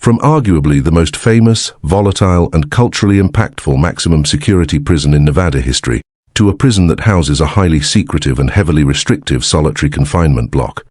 From arguably the most famous, volatile, and culturally impactful maximum security prison in Nevada history, to a prison that houses a highly secretive and heavily restrictive solitary confinement block.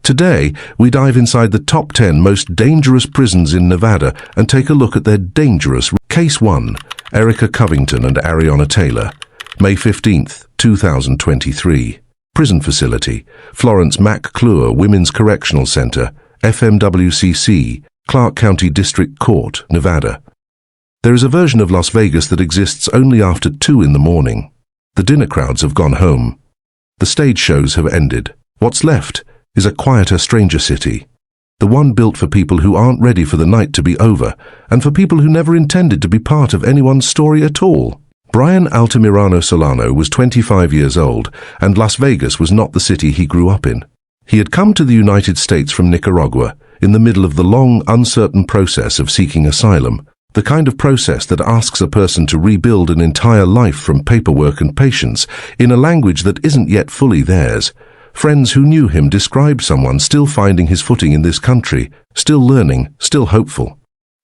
Today, we dive inside the top 10 most dangerous prisons in Nevada and take a look at their dangerous. Case 1. Erica Covington and Ariana Taylor. May 15, 2023. Prison Facility. Florence McClure Women's Correctional Center, FMWCC, Clark County District Court, Nevada. There is a version of Las Vegas that exists only after 2 in the morning. The dinner crowds have gone home. The stage shows have ended. What's left is a quieter, stranger city. The one built for people who aren't ready for the night to be over, and for people who never intended to be part of anyone's story at all. Brian Altamirano Solano was 25 years old, and Las Vegas was not the city he grew up in. He had come to the United States from Nicaragua, in the middle of the long, uncertain process of seeking asylum, the kind of process that asks a person to rebuild an entire life from paperwork and patience, in a language that isn't yet fully theirs. Friends who knew him described someone still finding his footing in this country, still learning, still hopeful.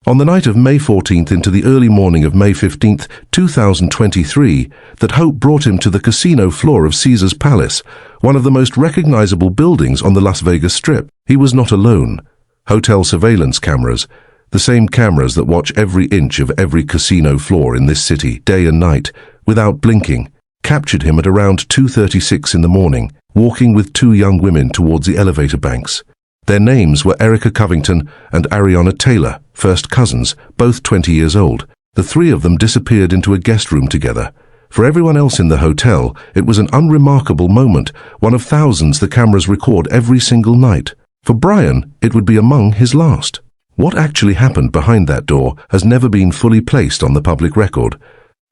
On the night of May 14th into the early morning of May 15th, 2023, that hope brought him to the casino floor of Caesar's Palace, one of the most recognizable buildings on the Las Vegas Strip. He was not alone. Hotel surveillance cameras, the same cameras that watch every inch of every casino floor in this city, day and night, without blinking, captured him at around 2:36 in the morning, walking with 2 young women towards the elevator banks. Their names were Erica Covington and Ariana Taylor, first cousins, both 20 years old. The 3 of them disappeared into a guest room together. For everyone else in the hotel, it was an unremarkable moment, one of thousands the cameras record every single night. For Brian, it would be among his last. What actually happened behind that door has never been fully placed on the public record.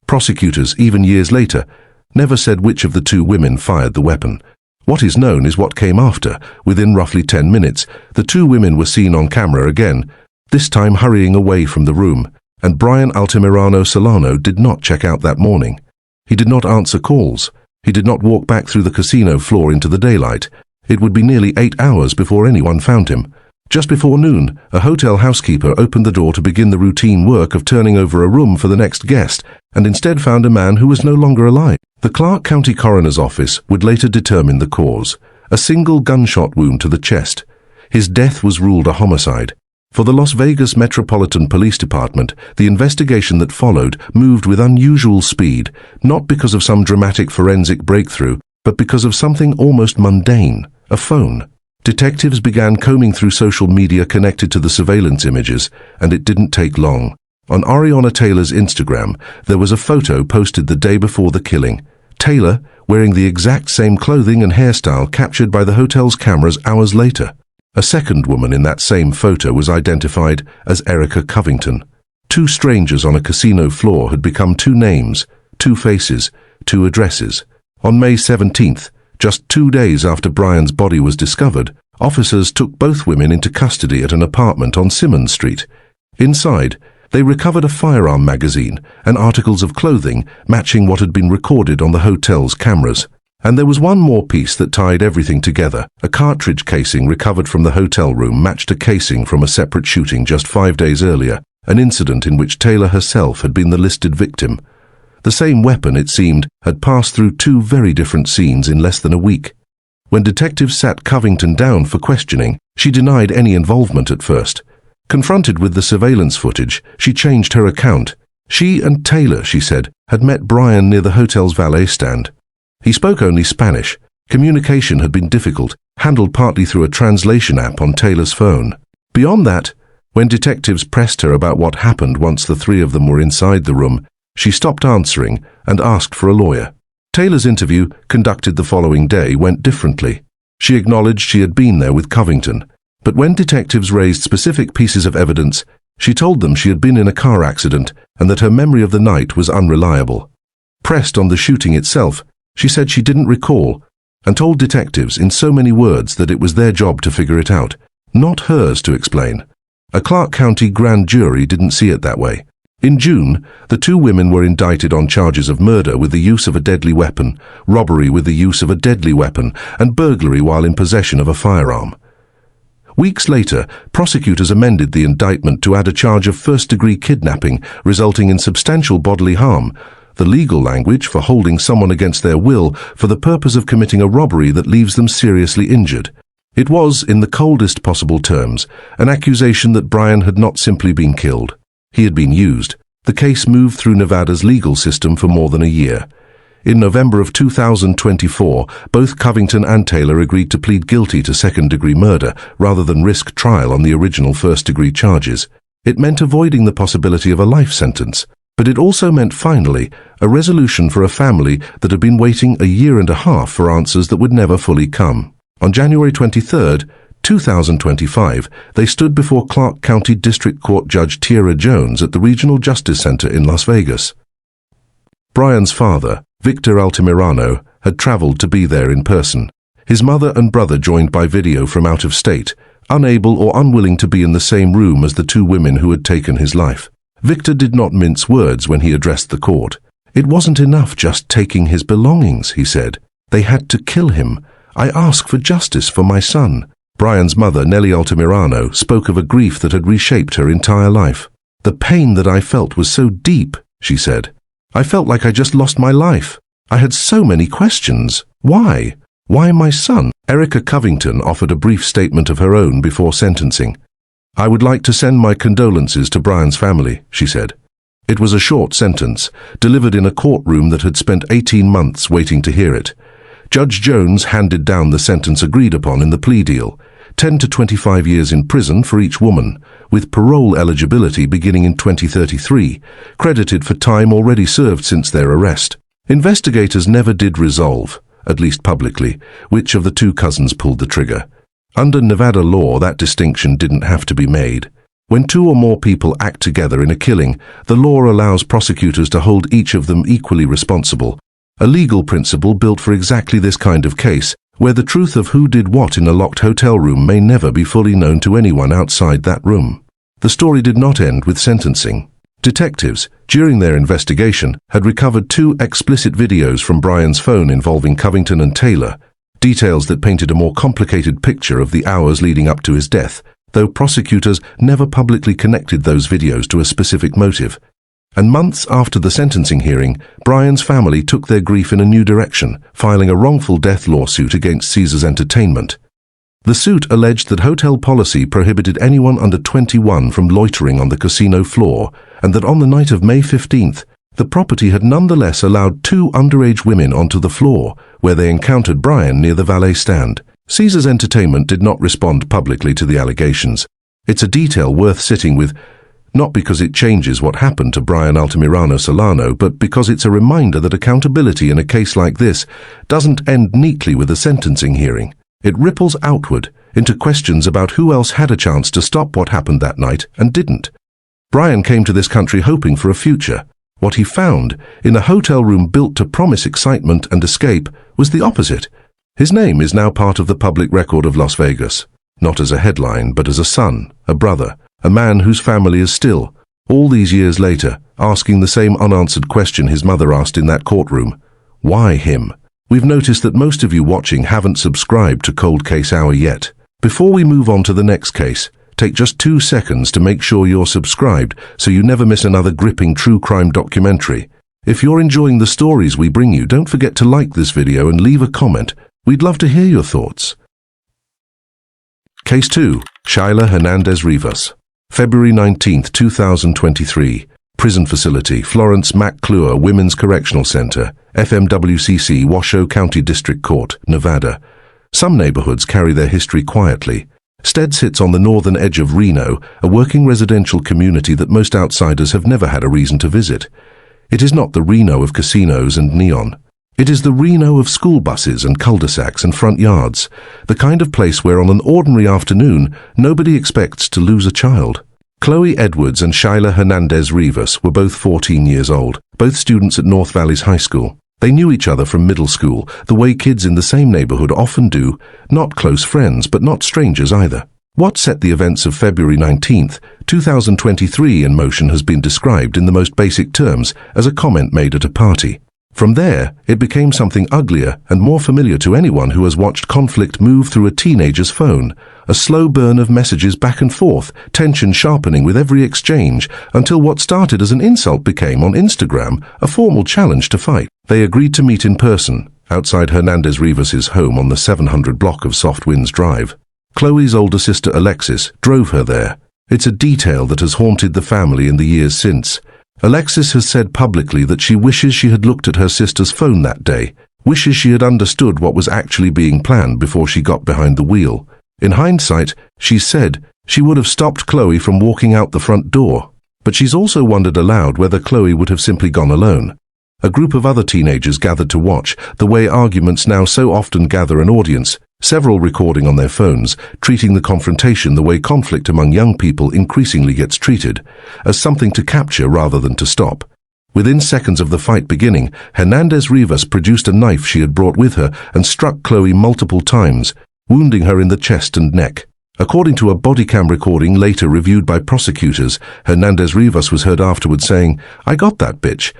Prosecutors, even years later, never said which of the 2 women fired the weapon. What is known is what came after. Within roughly 10 minutes, the 2 women were seen on camera again, this time hurrying away from the room, and Brian Altamirano Solano did not check out that morning. He did not answer calls. He did not walk back through the casino floor into the daylight. It would be nearly 8 hours before anyone found him. Just before noon, a hotel housekeeper opened the door to begin the routine work of turning over a room for the next guest, and instead found a man who was no longer alive. The Clark County Coroner's Office would later determine the cause: a single gunshot wound to the chest. His death was ruled a homicide. For the Las Vegas Metropolitan Police Department, the investigation that followed moved with unusual speed, not because of some dramatic forensic breakthrough, but because of something almost mundane: a phone. Detectives began combing through social media connected to the surveillance images, and it didn't take long. On Ariana Taylor's Instagram, there was a photo posted the day before the killing. Taylor, wearing the exact same clothing and hairstyle captured by the hotel's cameras hours later. A second woman in that same photo was identified as Erica Covington. 2 strangers on a casino floor had become 2 names, 2 faces, 2 addresses. On May 17th, just 2 days after Brian's body was discovered, officers took both women into custody at an apartment on Simmons Street. Inside, they recovered a firearm magazine and articles of clothing matching what had been recorded on the hotel's cameras. And there was one more piece that tied everything together. A cartridge casing recovered from the hotel room matched a casing from a separate shooting just 5 days earlier, an incident in which Taylor herself had been the listed victim. The same weapon, it seemed, had passed through 2 very different scenes in less than a week. When detectives sat Covington down for questioning, she denied any involvement at first. Confronted with the surveillance footage, she changed her account. She and Taylor, she said, had met Brian near the hotel's valet stand. He spoke only Spanish. Communication had been difficult, handled partly through a translation app on Taylor's phone. Beyond that, when detectives pressed her about what happened once the 3 of them were inside the room, she stopped answering and asked for a lawyer. Taylor's interview, conducted the following day, went differently. She acknowledged she had been there with Covington, but when detectives raised specific pieces of evidence, she told them she had been in a car accident and that her memory of the night was unreliable. Pressed on the shooting itself, she said she didn't recall, and told detectives in so many words that it was their job to figure it out, not hers to explain. A Clark County grand jury didn't see it that way. In June, the 2 women were indicted on charges of murder with the use of a deadly weapon, robbery with the use of a deadly weapon, and burglary while in possession of a firearm. Weeks later, prosecutors amended the indictment to add a charge of first-degree kidnapping, resulting in substantial bodily harm, the legal language for holding someone against their will for the purpose of committing a robbery that leaves them seriously injured. It was, in the coldest possible terms, an accusation that Brian had not simply been killed. He had been used. The case moved through Nevada's legal system for more than a year. In November of 2024, both Covington and Taylor agreed to plead guilty to second-degree murder rather than risk trial on the original first-degree charges. It meant avoiding the possibility of a life sentence, but it also meant, finally, a resolution for a family that had been waiting a year and a half for answers that would never fully come. On January 23, 2025, they stood before Clark County District Court Judge Tiara Jones at the Regional Justice Center in Las Vegas. Brian's father, Victor Altamirano, had traveled to be there in person. His mother and brother joined by video from out of state, unable or unwilling to be in the same room as the two women who had taken his life. Victor did not mince words when he addressed the court. It wasn't enough just taking his belongings, he said. They had to kill him. I ask for justice for my son. Brian's mother, Nellie Altamirano, spoke of a grief that had reshaped her entire life. The pain that I felt was so deep, she said. I felt like I just lost my life. I had so many questions. Why? Why my son? Erica Covington offered a brief statement of her own before sentencing. I would like to send my condolences to Brian's family, she said. It was a short sentence, delivered in a courtroom that had spent 18 months waiting to hear it. Judge Jones handed down the sentence agreed upon in the plea deal, 10 to 25 years in prison for each woman, with parole eligibility beginning in 2033, credited for time already served since their arrest. Investigators never did resolve, at least publicly, which of the two cousins pulled the trigger. Under Nevada law, that distinction didn't have to be made. When two or more people act together in a killing, the law allows prosecutors to hold each of them equally responsible, a legal principle built for exactly this kind of case, where the truth of who did what in a locked hotel room may never be fully known to anyone outside that room. The story did not end with sentencing. Detectives, during their investigation, had recovered two explicit videos from Brian's phone involving Covington and Taylor, details that painted a more complicated picture of the hours leading up to his death, though prosecutors never publicly connected those videos to a specific motive. And months after the sentencing hearing, Brian's family took their grief in a new direction, filing a wrongful death lawsuit against Caesars Entertainment. The suit alleged that hotel policy prohibited anyone under 21 from loitering on the casino floor, and that on the night of May 15th, the property had nonetheless allowed two underage women onto the floor, where they encountered Brian near the valet stand. Caesars Entertainment did not respond publicly to the allegations. It's a detail worth sitting with, not because it changes what happened to Brian Altamirano Solano, but because it's a reminder that accountability in a case like this doesn't end neatly with a sentencing hearing. It ripples outward into questions about who else had a chance to stop what happened that night and didn't. Brian came to this country hoping for a future. What he found, in a hotel room built to promise excitement and escape, was the opposite. His name is now part of the public record of Las Vegas, not as a headline, but as a son, a brother, a man whose family is still, all these years later, asking the same unanswered question his mother asked in that courtroom. Why him? We've noticed that most of you watching haven't subscribed to Cold Case Hour yet. Before we move on to the next case, take just 2 seconds to make sure you're subscribed so you never miss another gripping true crime documentary. If you're enjoying the stories we bring you, don't forget to like this video and leave a comment. We'd love to hear your thoughts. Case 2. Shaila Hernandez Rivas. February 19, 2023. Prison Facility, Florence McClure Women's Correctional Center, FMWCC, Washoe County District Court, Nevada. Some neighborhoods carry their history quietly. Stead sits on the northern edge of Reno, a working residential community that most outsiders have never had a reason to visit. It is not the Reno of casinos and neon. It is the Reno of school buses and cul-de-sacs and front yards, the kind of place where on an ordinary afternoon nobody expects to lose a child. Chloe Edwards and Shaila Hernandez Rivas were both 14 years old, both students at North Valleys High School. They knew each other from middle school, the way kids in the same neighborhood often do, not close friends but not strangers either. What set the events of February 19, 2023 in motion has been described in the most basic terms as a comment made at a party. From there, it became something uglier and more familiar to anyone who has watched conflict move through a teenager's phone, a slow burn of messages back and forth, tension sharpening with every exchange, until what started as an insult became, on Instagram, a formal challenge to fight. They agreed to meet in person, outside Hernandez-Rivas's home on the 700 block of Soft Winds Drive. Chloe's older sister Alexis drove her there. It's a detail that has haunted the family in the years since. Alexis has said publicly that she wishes she had looked at her sister's phone that day, wishes she had understood what was actually being planned before she got behind the wheel. In hindsight, she said she would have stopped Chloe from walking out the front door. But she's also wondered aloud whether Chloe would have simply gone alone. A group of other teenagers gathered to watch, the way arguments now so often gather an audience, several recording on their phones, treating the confrontation the way conflict among young people increasingly gets treated, as something to capture rather than to stop. Within seconds of the fight beginning, Hernandez-Rivas produced a knife she had brought with her and struck Chloe multiple times, wounding her in the chest and neck. According to a body cam recording later reviewed by prosecutors, Hernandez-Rivas was heard afterwards saying, "I got that bitch."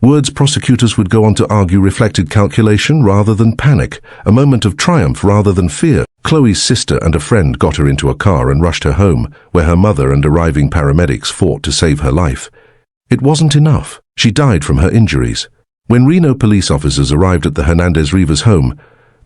Words prosecutors would go on to argue reflected calculation rather than panic, a moment of triumph rather than fear. Chloe's sister and a friend got her into a car and rushed her home, where her mother and arriving paramedics fought to save her life. It wasn't enough. She died from her injuries. When Reno police officers arrived at the Hernandez-Rivas home,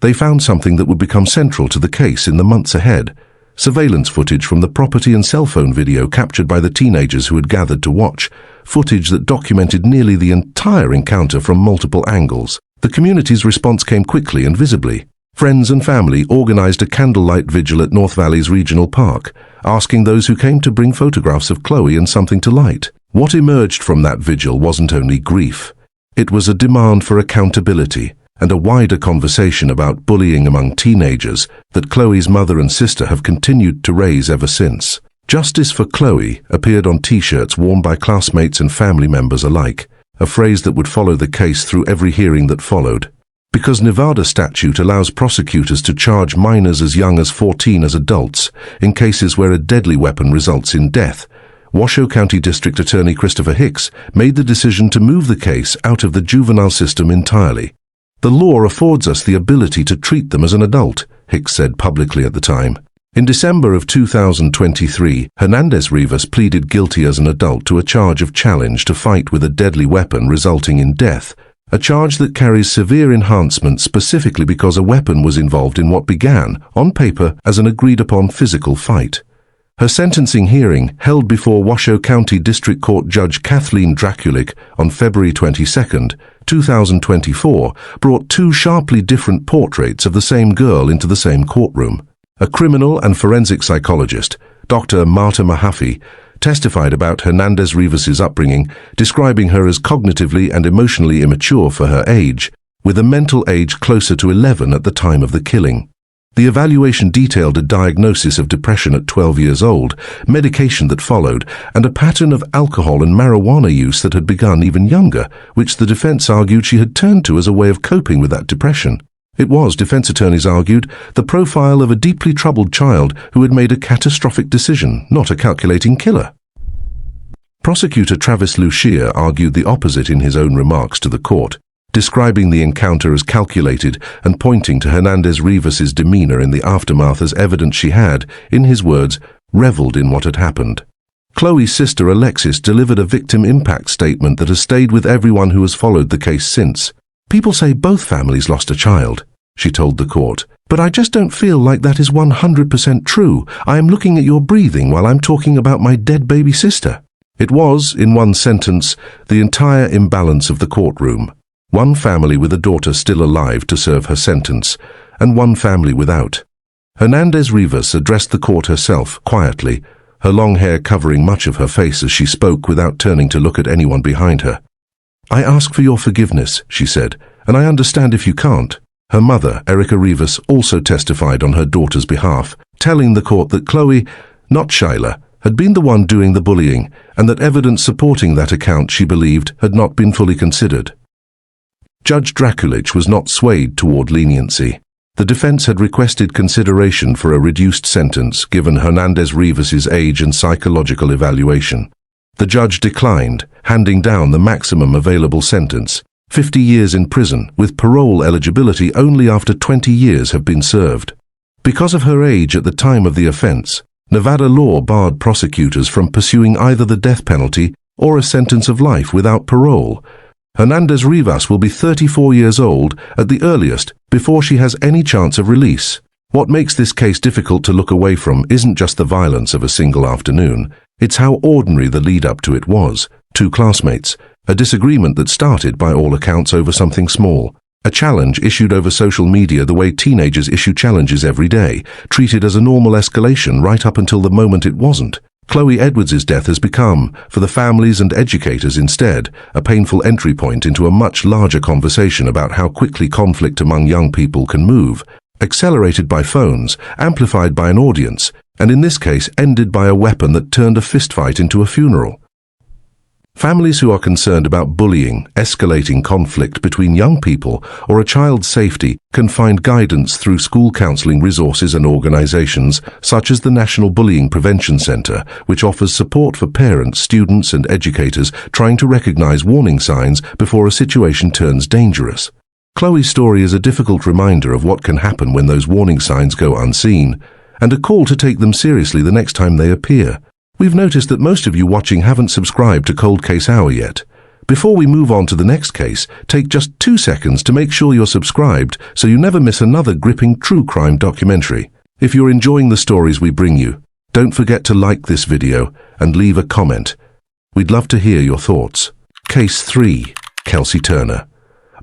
they found something that would become central to the case in the months ahead. Surveillance footage from the property and cell phone video captured by the teenagers who had gathered to watch, footage that documented nearly the entire encounter from multiple angles. The community's response came quickly and visibly. Friends and family organized a candlelight vigil at North Valley's regional park, asking those who came to bring photographs of Chloe and something to light. What emerged from that vigil wasn't only grief. It was a demand for accountability and a wider conversation about bullying among teenagers that Chloe's mother and sister have continued to raise ever since. Justice for Chloe appeared on T-shirts worn by classmates and family members alike, a phrase that would follow the case through every hearing that followed. Because Nevada statute allows prosecutors to charge minors as young as 14 as adults in cases where a deadly weapon results in death, Washoe County District Attorney Christopher Hicks made the decision to move the case out of the juvenile system entirely. "The law affords us the ability to treat them as an adult," Hicks said publicly at the time. In December of 2023, Hernandez-Rivas pleaded guilty as an adult to a charge of challenge to fight with a deadly weapon resulting in death, a charge that carries severe enhancement specifically because a weapon was involved in what began, on paper, as an agreed-upon physical fight. Her sentencing hearing, held before Washoe County District Court Judge Kathleen Draculic on February 22, 2024, brought two sharply different portraits of the same girl into the same courtroom. A criminal and forensic psychologist, Dr. Marta Mahaffey, testified about Hernandez-Rivas's upbringing, describing her as cognitively and emotionally immature for her age, with a mental age closer to 11 at the time of the killing. The evaluation detailed a diagnosis of depression at 12 years old, medication that followed, and a pattern of alcohol and marijuana use that had begun even younger, which the defense argued she had turned to as a way of coping with that depression. It was, defense attorneys argued, the profile of a deeply troubled child who had made a catastrophic decision, not a calculating killer. Prosecutor Travis Lucia argued the opposite in his own remarks to the court, describing the encounter as calculated and pointing to Hernandez-Rivas's demeanor in the aftermath as evidence she had, in his words, reveled in what had happened. Chloe's sister Alexis delivered a victim impact statement that has stayed with everyone who has followed the case since. "People say both families lost a child," she told the court, "but I just don't feel like that is 100% true. I am looking at your breathing while I'm talking about my dead baby sister." It was, in one sentence, the entire imbalance of the courtroom. One family with a daughter still alive to serve her sentence, and one family without. Hernandez-Rivas addressed the court herself, quietly, her long hair covering much of her face as she spoke without turning to look at anyone behind her. "I ask for your forgiveness," she said, "and I understand if you can't." Her mother, Erica Rivas, also testified on her daughter's behalf, telling the court that Chloe, not Shyla, had been the one doing the bullying, and that evidence supporting that account, she believed, had not been fully considered. Judge Draculic was not swayed toward leniency. The defense had requested consideration for a reduced sentence given Hernandez-Rivas's age and psychological evaluation. The judge declined, handing down the maximum available sentence, 50 years in prison, with parole eligibility only after 20 years have been served. Because of her age at the time of the offense, Nevada law barred prosecutors from pursuing either the death penalty or a sentence of life without parole. Hernandez Rivas will be 34 years old at the earliest before she has any chance of release. What makes this case difficult to look away from isn't just the violence of a single afternoon, it's how ordinary the lead-up to it was. Two classmates, a disagreement that started by all accounts over something small, a challenge issued over social media the way teenagers issue challenges every day, treated as a normal escalation right up until the moment it wasn't. Chloe Edwards' death has become, for the families and educators instead, a painful entry point into a much larger conversation about how quickly conflict among young people can move, accelerated by phones, amplified by an audience, and in this case ended by a weapon that turned a fistfight into a funeral. Families who are concerned about bullying, escalating conflict between young people, or a child's safety can find guidance through school counseling resources and organizations such as the National Bullying Prevention Center, which offers support for parents, students, and educators trying to recognize warning signs before a situation turns dangerous. Chloe's story is a difficult reminder of what can happen when those warning signs go unseen, and a call to take them seriously the next time they appear. We've noticed that most of you watching haven't subscribed to Cold Case Hour yet. Before we move on to the next case, take just 2 seconds to make sure you're subscribed so you never miss another gripping true crime documentary. If you're enjoying the stories we bring you, don't forget to like this video and leave a comment. We'd love to hear your thoughts. Case 3. Kelsey Turner.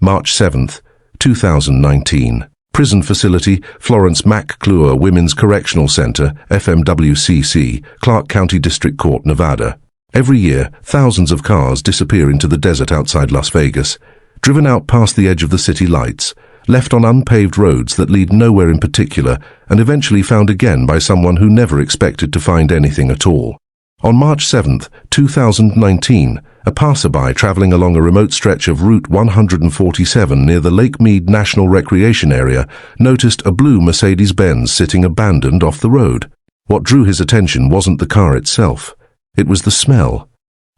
March 7th, 2019. Prison Facility, Florence McClure Women's Correctional Center, FMWCC, Clark County District Court, Nevada. Every year, thousands of cars disappear into the desert outside Las Vegas, driven out past the edge of the city lights, left on unpaved roads that lead nowhere in particular, and eventually found again by someone who never expected to find anything at all. On March 7th, 2019, a passerby traveling along a remote stretch of Route 147 near the Lake Mead National Recreation Area noticed a blue Mercedes-Benz sitting abandoned off the road. What drew his attention wasn't the car itself. It was the smell.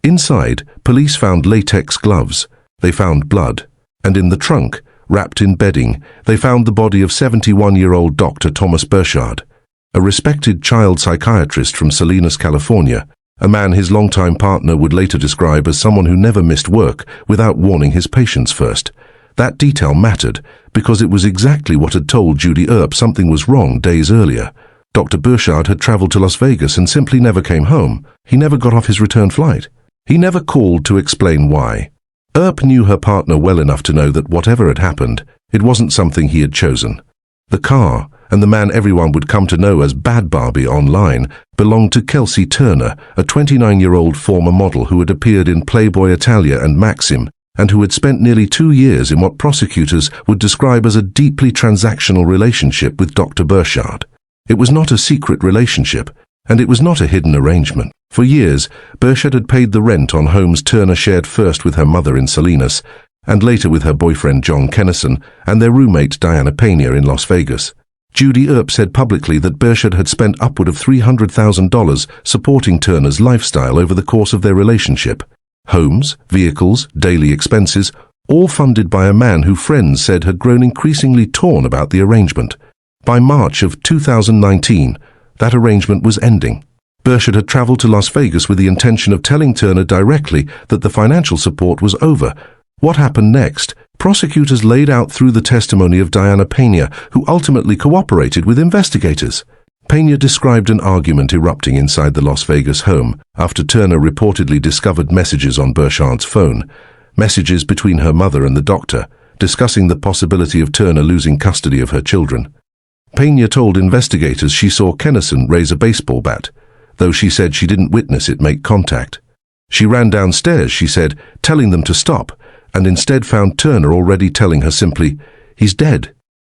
Inside, police found latex gloves. They found blood. And in the trunk, wrapped in bedding, they found the body of 71-year-old Dr. Thomas Burchard, a respected child psychiatrist from Salinas, California, a man his longtime partner would later describe as someone who never missed work without warning his patients first. That detail mattered because it was exactly what had told Judy Earp something was wrong days earlier. Dr. Burchard had traveled to Las Vegas and simply never came home. He never got off his return flight. He never called to explain why. Earp knew her partner well enough to know that whatever had happened, it wasn't something he had chosen. The car, and the man everyone would come to know as Bad Barbie online, belonged to Kelsey Turner, a 29-year-old former model who had appeared in Playboy Italia and Maxim, and who had spent nearly 2 years in what prosecutors would describe as a deeply transactional relationship with Dr. Burchard. It was not a secret relationship, and it was not a hidden arrangement. For years, Burchard had paid the rent on homes Turner shared first with her mother in Salinas, and later with her boyfriend John Kennison and their roommate Diana Pena in Las Vegas. Judy Earp said publicly that Burchard had spent upward of $300,000 supporting Turner's lifestyle over the course of their relationship. Homes, vehicles, daily expenses, all funded by a man who friends said had grown increasingly torn about the arrangement. By March of 2019, that arrangement was ending. Burchard had traveled to Las Vegas with the intention of telling Turner directly that the financial support was over. What happened next? Prosecutors laid out through the testimony of Diana Pena, who ultimately cooperated with investigators. Pena described an argument erupting inside the Las Vegas home after Turner reportedly discovered messages on Burchard's phone, messages between her mother and the doctor, discussing the possibility of Turner losing custody of her children. Pena told investigators she saw Kennison raise a baseball bat, though she said she didn't witness it make contact. She ran downstairs, she said, telling them to stop, and instead found Turner already telling her simply, "He's dead."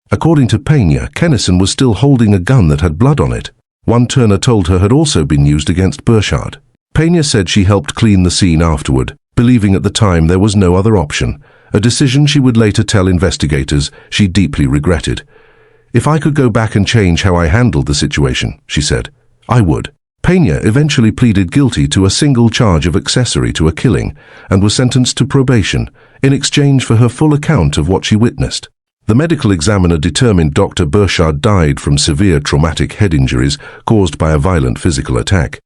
According to Pena, Kennison was still holding a gun that had blood on it. One Turner told her had also been used against Burchard. Pena said she helped clean the scene afterward, believing at the time there was no other option, a decision she would later tell investigators she deeply regretted. "If I could go back and change how I handled the situation," she said, "I would. Peña eventually pleaded guilty to a single charge of accessory to a killing and was sentenced to probation in exchange for her full account of what she witnessed. The medical examiner determined Dr. Burchard died from severe traumatic head injuries caused by a violent physical attack.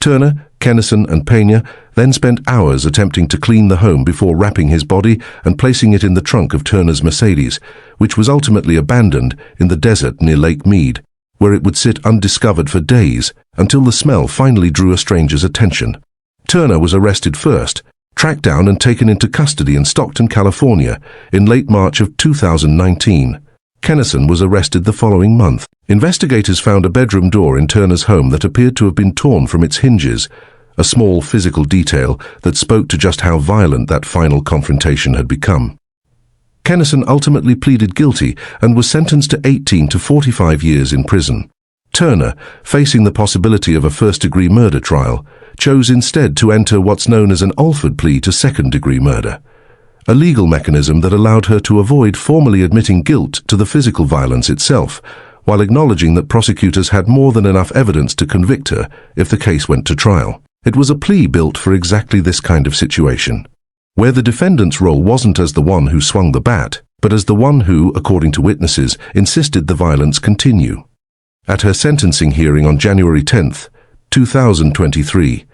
Turner, Kennison and Peña then spent hours attempting to clean the home before wrapping his body and placing it in the trunk of Turner's Mercedes, which was ultimately abandoned in the desert near Lake Mead, where it would sit undiscovered for days until the smell finally drew a stranger's attention. Turner was arrested first, tracked down and taken into custody in Stockton, California in late March of 2019. Kennison was arrested the following month. Investigators found a bedroom door in Turner's home that appeared to have been torn from its hinges, a small physical detail that spoke to just how violent that final confrontation had become. Kennison ultimately pleaded guilty and was sentenced to 18 to 45 years in prison. Turner, facing the possibility of a first-degree murder trial, chose instead to enter what's known as an Alford plea to second-degree murder, a legal mechanism that allowed her to avoid formally admitting guilt to the physical violence itself, while acknowledging that prosecutors had more than enough evidence to convict her if the case went to trial. It was a plea built for exactly this kind of situation, where the defendant's role wasn't as the one who swung the bat, but as the one who, according to witnesses, insisted the violence continue. At her sentencing hearing on January 10, 2023,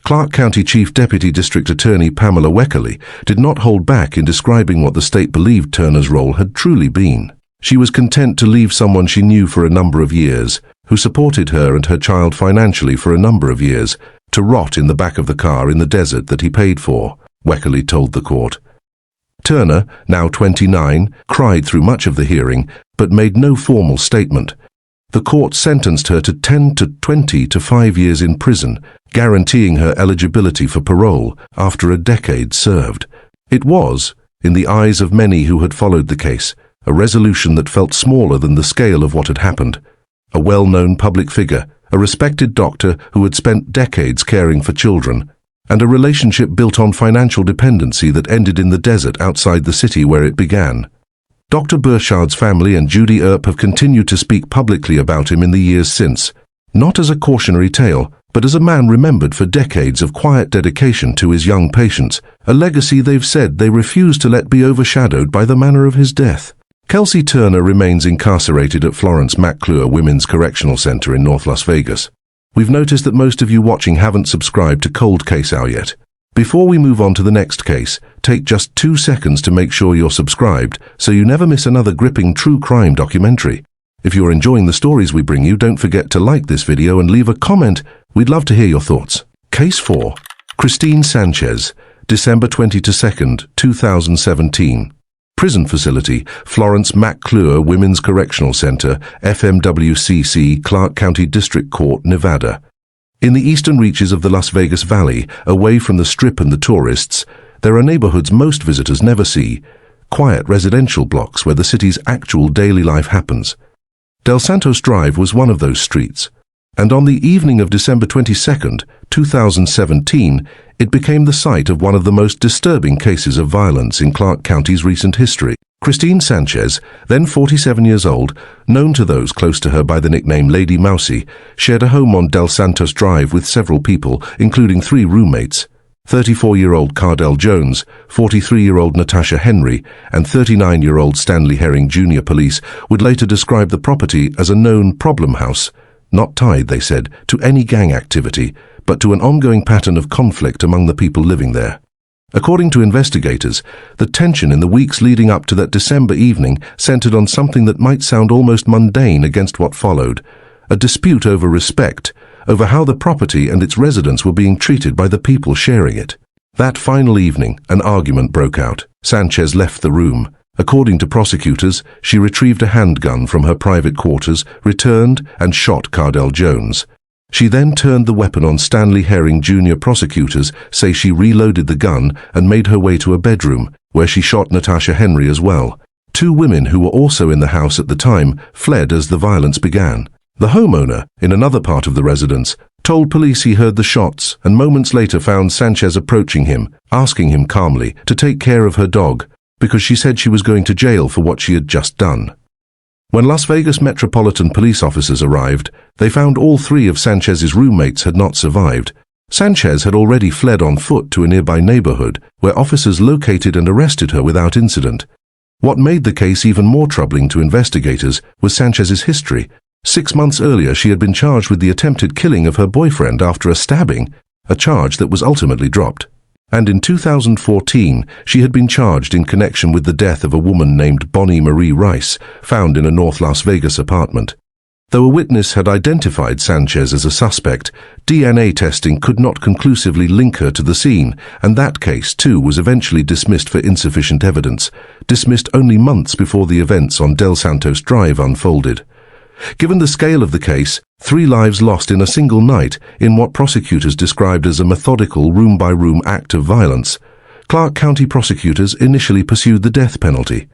Clark County Chief Deputy District Attorney Pamela Weckerly did not hold back in describing what the state believed Turner's role had truly been. She was content to leave someone she knew for a number of years, who supported her and her child financially for a number of years, to rot in the back of the car in the desert that he paid for, Weckerly told the court. Turner, now 29, cried through much of the hearing, but made no formal statement. The court sentenced her to 10 to 20 to 5 years in prison, guaranteeing her eligibility for parole after a decade served. It was, in the eyes of many who had followed the case, a resolution that felt smaller than the scale of what had happened. A well-known public figure, a respected doctor who had spent decades caring for children, and a relationship built on financial dependency that ended in the desert outside the city where it began. Dr. Burchard's family and Judy Earp have continued to speak publicly about him in the years since, not as a cautionary tale, but as a man remembered for decades of quiet dedication to his young patients, a legacy they've said they refuse to let be overshadowed by the manner of his death. Kelsey Turner remains incarcerated at Florence McClure Women's Correctional Center in North Las Vegas. We've noticed that most of you watching haven't subscribed to Cold Case Hour yet. Before we move on to the next case, take just 2 seconds to make sure you're subscribed so you never miss another gripping true crime documentary. If you're enjoying the stories we bring you, don't forget to like this video and leave a comment. We'd love to hear your thoughts. Case 4. Christine Sanchez, December 22, 2017. Prison Facility, Florence McClure Women's Correctional Center, FMWCC, Clark County District Court, Nevada. In the eastern reaches of the Las Vegas Valley, away from the Strip and the tourists, there are neighborhoods most visitors never see, quiet residential blocks where the city's actual daily life happens. Del Santos Drive was one of those streets, and on the evening of December 22, 2017, it became the site of one of the most disturbing cases of violence in Clark County's recent history. Christine Sanchez, then 47 years old, known to those close to her by the nickname Lady Mousy, shared a home on Del Santos Drive with several people, including 3 roommates. 34-year-old Cardell Jones, 43-year-old Natasha Henry, and 39-year-old Stanley Herring Jr. Police would later describe the property as a known problem house, not tied, they said, to any gang activity, but to an ongoing pattern of conflict among the people living there. According to investigators, the tension in the weeks leading up to that December evening centered on something that might sound almost mundane against what followed, a dispute over respect, over how the property and its residents were being treated by the people sharing it. That final evening, an argument broke out. Sanchez left the room. According to prosecutors, she retrieved a handgun from her private quarters, returned, and shot Cardell Jones. She then turned the weapon on Stanley Herring Jr. Prosecutors say she reloaded the gun and made her way to a bedroom, where she shot Natasha Henry as well. 2 women who were also in the house at the time fled as the violence began. The homeowner, in another part of the residence, told police he heard the shots and moments later found Sanchez approaching him, asking him calmly to take care of her dog, because she said she was going to jail for what she had just done. When Las Vegas Metropolitan Police officers arrived, they found all three of Sanchez's roommates had not survived. Sanchez had already fled on foot to a nearby neighborhood, where officers located and arrested her without incident. What made the case even more troubling to investigators was Sanchez's history. 6 months earlier, she had been charged with the attempted killing of her boyfriend after a stabbing, a charge that was ultimately dropped. And in 2014, she had been charged in connection with the death of a woman named Bonnie Marie Rice, found in a North Las Vegas apartment. Though a witness had identified Sanchez as a suspect, DNA testing could not conclusively link her to the scene, and that case, too, was eventually dismissed for insufficient evidence, dismissed only months before the events on Del Santos Drive unfolded. Given the scale of the case, 3 lives lost in a single night in what prosecutors described as a methodical room-by-room act of violence, Clark County prosecutors initially pursued the death penalty.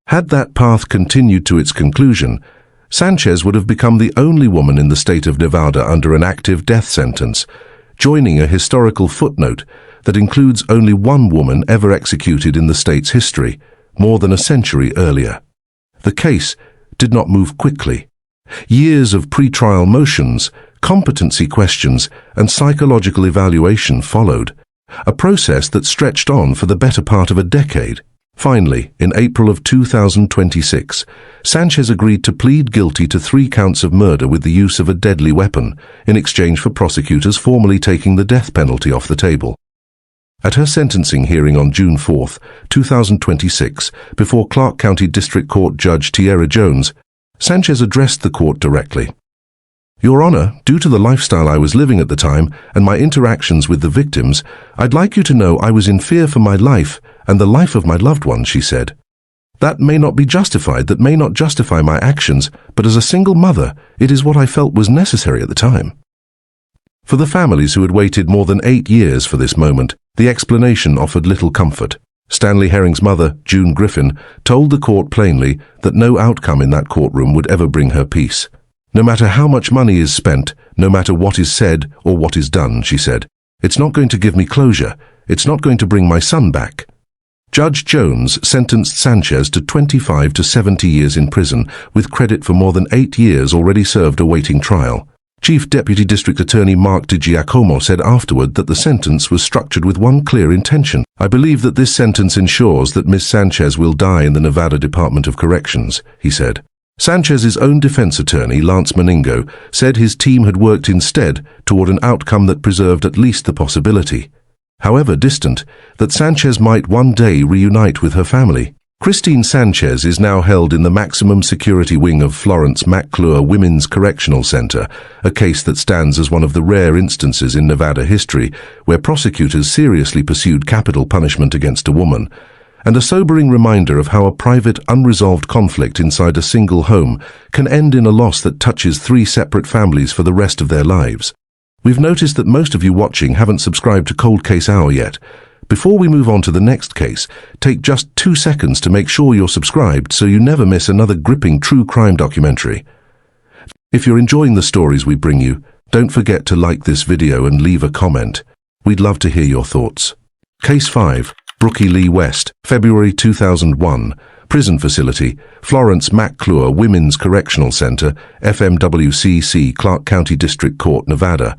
Had that path continued to its conclusion, Sanchez would have become the only woman in the state of Nevada under an active death sentence, joining a historical footnote that includes only one woman ever executed in the state's history, more than a century earlier. The case did not move quickly. Years of pre-trial motions, competency questions, and psychological evaluation followed, a process that stretched on for the better part of a decade. Finally, in April of 2026, Sanchez agreed to plead guilty to 3 counts of murder with the use of a deadly weapon, in exchange for prosecutors formally taking the death penalty off the table. At her sentencing hearing on June 4, 2026, before Clark County District Court Judge Tierra Jones, Sanchez addressed the court directly. "Your Honor, due to the lifestyle I was living at the time and my interactions with the victims, I'd like you to know I was in fear for my life and the life of my loved ones," she said. "That may not be justified, that may not justify my actions, but as a single mother, it is what I felt was necessary at the time." For the families who had waited more than 8 years for this moment, the explanation offered little comfort. Stanley Herring's mother, June Griffin, told the court plainly that no outcome in that courtroom would ever bring her peace. "No matter how much money is spent, no matter what is said or what is done," she said, "it's not going to give me closure. It's not going to bring my son back." Judge Jones sentenced Sanchez to 25 to 70 years in prison, with credit for more than 8 years already served awaiting trial. Chief Deputy District Attorney Mark DiGiacomo said afterward that the sentence was structured with one clear intention. "I believe that this sentence ensures that Ms. Sanchez will die in the Nevada Department of Corrections," he said. Sanchez's own defense attorney, Lance Meningo, said his team had worked instead toward an outcome that preserved at least the possibility, however distant, that Sanchez might one day reunite with her family. Christine Sanchez is now held in the maximum security wing of Florence McClure Women's Correctional Center, a case that stands as one of the rare instances in Nevada history where prosecutors seriously pursued capital punishment against a woman, and a sobering reminder of how a private, unresolved conflict inside a single home can end in a loss that touches 3 separate families for the rest of their lives. We've noticed that most of you watching haven't subscribed to Cold Case Hour yet. Before we move on to the next case, take just 2 seconds to make sure you're subscribed so you never miss another gripping true crime documentary. If you're enjoying the stories we bring you, don't forget to like this video and leave a comment. We'd love to hear your thoughts. Case 5. Brookie Lee West, February 2001. Prison Facility, Florence McClure Women's Correctional Center, FMWCC, Clark County District Court, Nevada.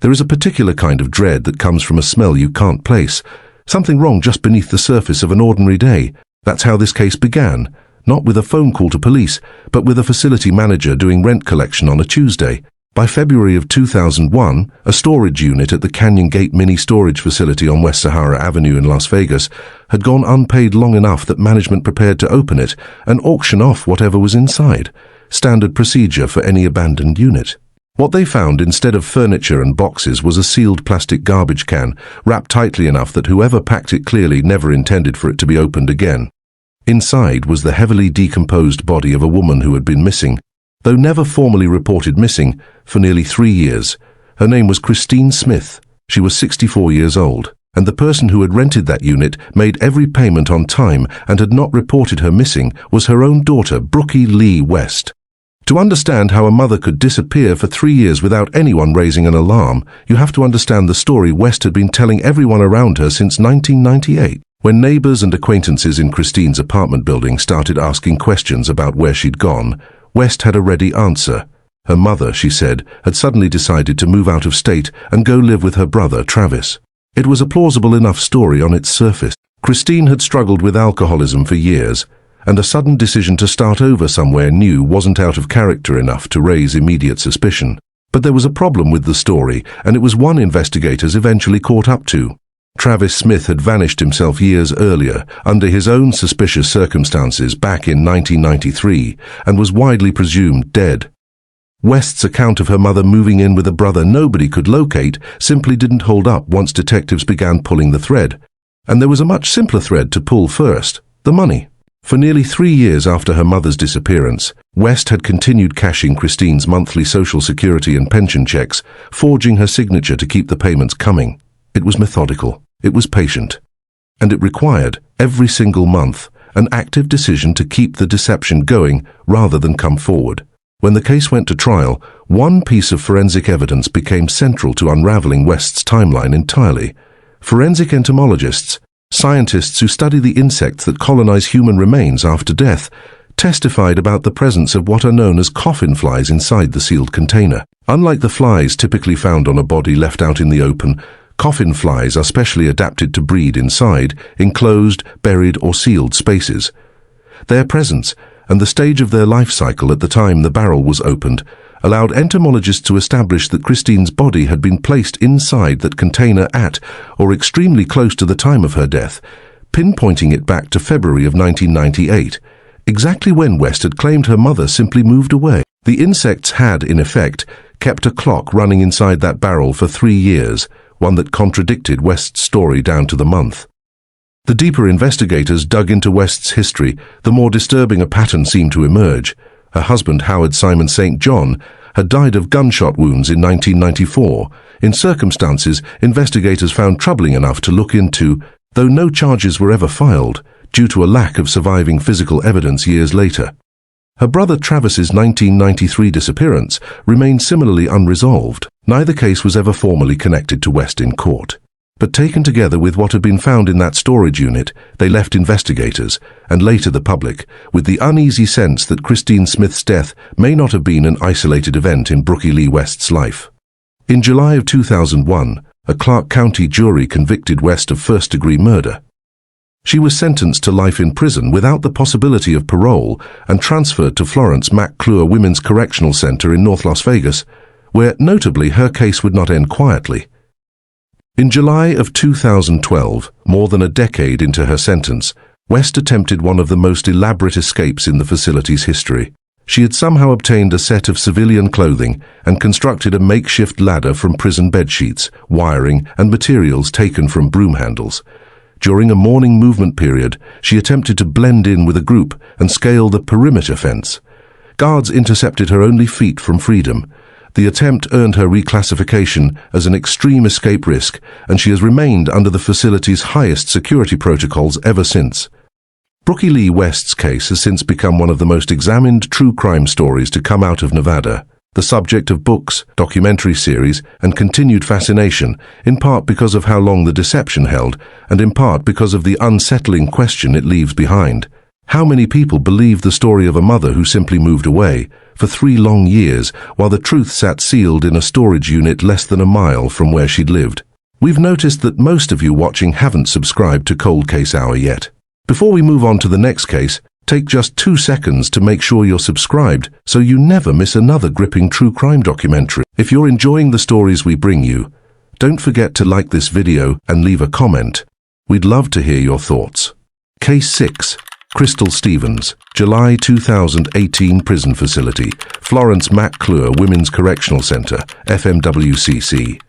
There is a particular kind of dread that comes from a smell you can't place. Something wrong just beneath the surface of an ordinary day. That's how this case began. Not with a phone call to police, but with a facility manager doing rent collection on a Tuesday. By February of 2001, a storage unit at the Canyon Gate Mini Storage Facility on West Sahara Avenue in Las Vegas had gone unpaid long enough that management prepared to open it and auction off whatever was inside. Standard procedure for any abandoned unit. What they found instead of furniture and boxes was a sealed plastic garbage can, wrapped tightly enough that whoever packed it clearly never intended for it to be opened again. Inside was the heavily decomposed body of a woman who had been missing, though never formally reported missing, for nearly 3 years. Her name was Christine Smith. She was 64 years old, and the person who had rented that unit, made every payment on time, and had not reported her missing was her own daughter, Brookie Lee West. To understand how a mother could disappear for 3 years without anyone raising an alarm, you have to understand the story West had been telling everyone around her since 1998. When neighbors and acquaintances in Christine's apartment building started asking questions about where she'd gone, West had a ready answer. Her mother, she said, had suddenly decided to move out of state and go live with her brother, Travis. It was a plausible enough story on its surface. Christine had struggled with alcoholism for years, and a sudden decision to start over somewhere new wasn't out of character enough to raise immediate suspicion. But there was a problem with the story, and it was one investigators eventually caught up to. Travis Smith had vanished himself years earlier, under his own suspicious circumstances back in 1993, and was widely presumed dead. West's account of her mother moving in with a brother nobody could locate simply didn't hold up once detectives began pulling the thread. And there was a much simpler thread to pull first: the money. For nearly 3 years after her mother's disappearance, West had continued cashing Christine's monthly Social Security and pension checks, forging her signature to keep the payments coming. It was methodical, it was patient, and it required, every single month, an active decision to keep the deception going rather than come forward. When the case went to trial, one piece of forensic evidence became central to unraveling West's timeline entirely. Forensic entomologists, scientists who study the insects that colonize human remains after death, testified about the presence of what are known as coffin flies inside the sealed container. Unlike the flies typically found on a body left out in the open, coffin flies are specially adapted to breed inside, enclosed, buried or sealed spaces. Their presence, and the stage of their life cycle at the time the barrel was opened, allowed entomologists to establish that Christine's body had been placed inside that container at, or extremely close to the time of her death, pinpointing it back to February of 1998, exactly when West had claimed her mother simply moved away. The insects had, in effect, kept a clock running inside that barrel for 3 years, one that contradicted West's story down to the month. The deeper investigators dug into West's history, the more disturbing a pattern seemed to emerge. Her husband, Howard Simon St. John, had died of gunshot wounds in 1994, in circumstances investigators found troubling enough to look into, though no charges were ever filed, due to a lack of surviving physical evidence years later. Her brother Travis's 1993 disappearance remained similarly unresolved. Neither case was ever formally connected to West in court. But taken together with what had been found in that storage unit, they left investigators, and later the public, with the uneasy sense that Christine Smith's death may not have been an isolated event in Brookie Lee West's life. In July of 2001, a Clark County jury convicted West of first-degree murder. She was sentenced to life in prison without the possibility of parole and transferred to Florence McClure Women's Correctional Center in North Las Vegas, where, notably, her case would not end quietly. In July of 2012, more than a decade into her sentence, West attempted one of the most elaborate escapes in the facility's history. She had somehow obtained a set of civilian clothing and constructed a makeshift ladder from prison bedsheets, wiring, and materials taken from broom handles. During a morning movement period, she attempted to blend in with a group and scale the perimeter fence. Guards intercepted her only feet from freedom. The attempt earned her reclassification as an extreme escape risk, and she has remained under the facility's highest security protocols ever since. Brookie Lee West's case has since become one of the most examined true crime stories to come out of Nevada, the subject of books, documentary series, and continued fascination, in part because of how long the deception held, and in part because of the unsettling question it leaves behind. How many people believed the story of a mother who simply moved away for 3 long years while the truth sat sealed in a storage unit less than a mile from where she'd lived? We've noticed that most of you watching haven't subscribed to Cold Case Hour yet. Before we move on to the next case, take just 2 seconds to make sure you're subscribed so you never miss another gripping true crime documentary. If you're enjoying the stories we bring you, don't forget to like this video and leave a comment. We'd love to hear your thoughts. Case 6. Crystal Stevens, July 2018 Prison Facility, Florence McClure Women's Correctional Center, FMWCC.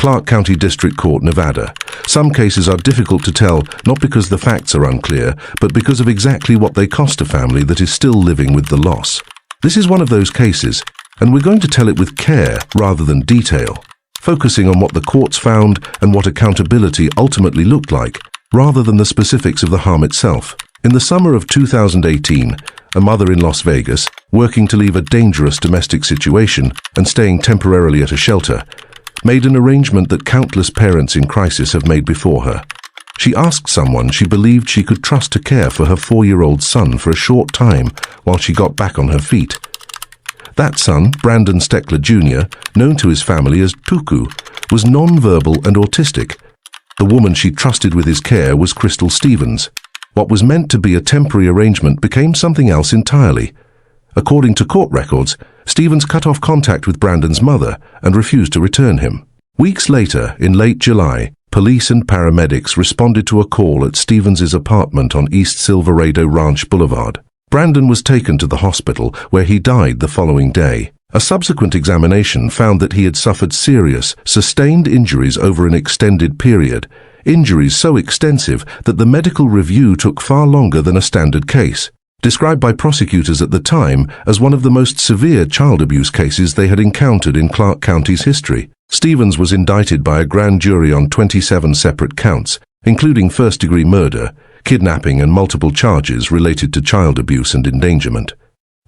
Clark County District Court, Nevada. Some cases are difficult to tell, not because the facts are unclear, but because of exactly what they cost a family that is still living with the loss. This is one of those cases, and we're going to tell it with care rather than detail, focusing on what the courts found and what accountability ultimately looked like, rather than the specifics of the harm itself. In the summer of 2018, a mother in Las Vegas, working to leave a dangerous domestic situation and staying temporarily at a shelter, made an arrangement that countless parents in crisis have made before her. She asked someone she believed she could trust to care for her 4-year-old son for a short time while she got back on her feet. That son, Brandon Steckler Jr., known to his family as Tuku, was non-verbal and autistic. The woman she trusted with his care was Crystal Stevens. What was meant to be a temporary arrangement became something else entirely. According to court records, Stevens cut off contact with Brandon's mother and refused to return him. Weeks later, in late July, police and paramedics responded to a call at Stevens's apartment on East Silverado Ranch Boulevard. Brandon was taken to the hospital, where he died the following day. A subsequent examination found that he had suffered serious, sustained injuries over an extended period, injuries so extensive that the medical review took far longer than a standard case. Described by prosecutors at the time as one of the most severe child abuse cases they had encountered in Clark County's history. Stevens was indicted by a grand jury on 27 separate counts, including first-degree murder, kidnapping and multiple charges related to child abuse and endangerment.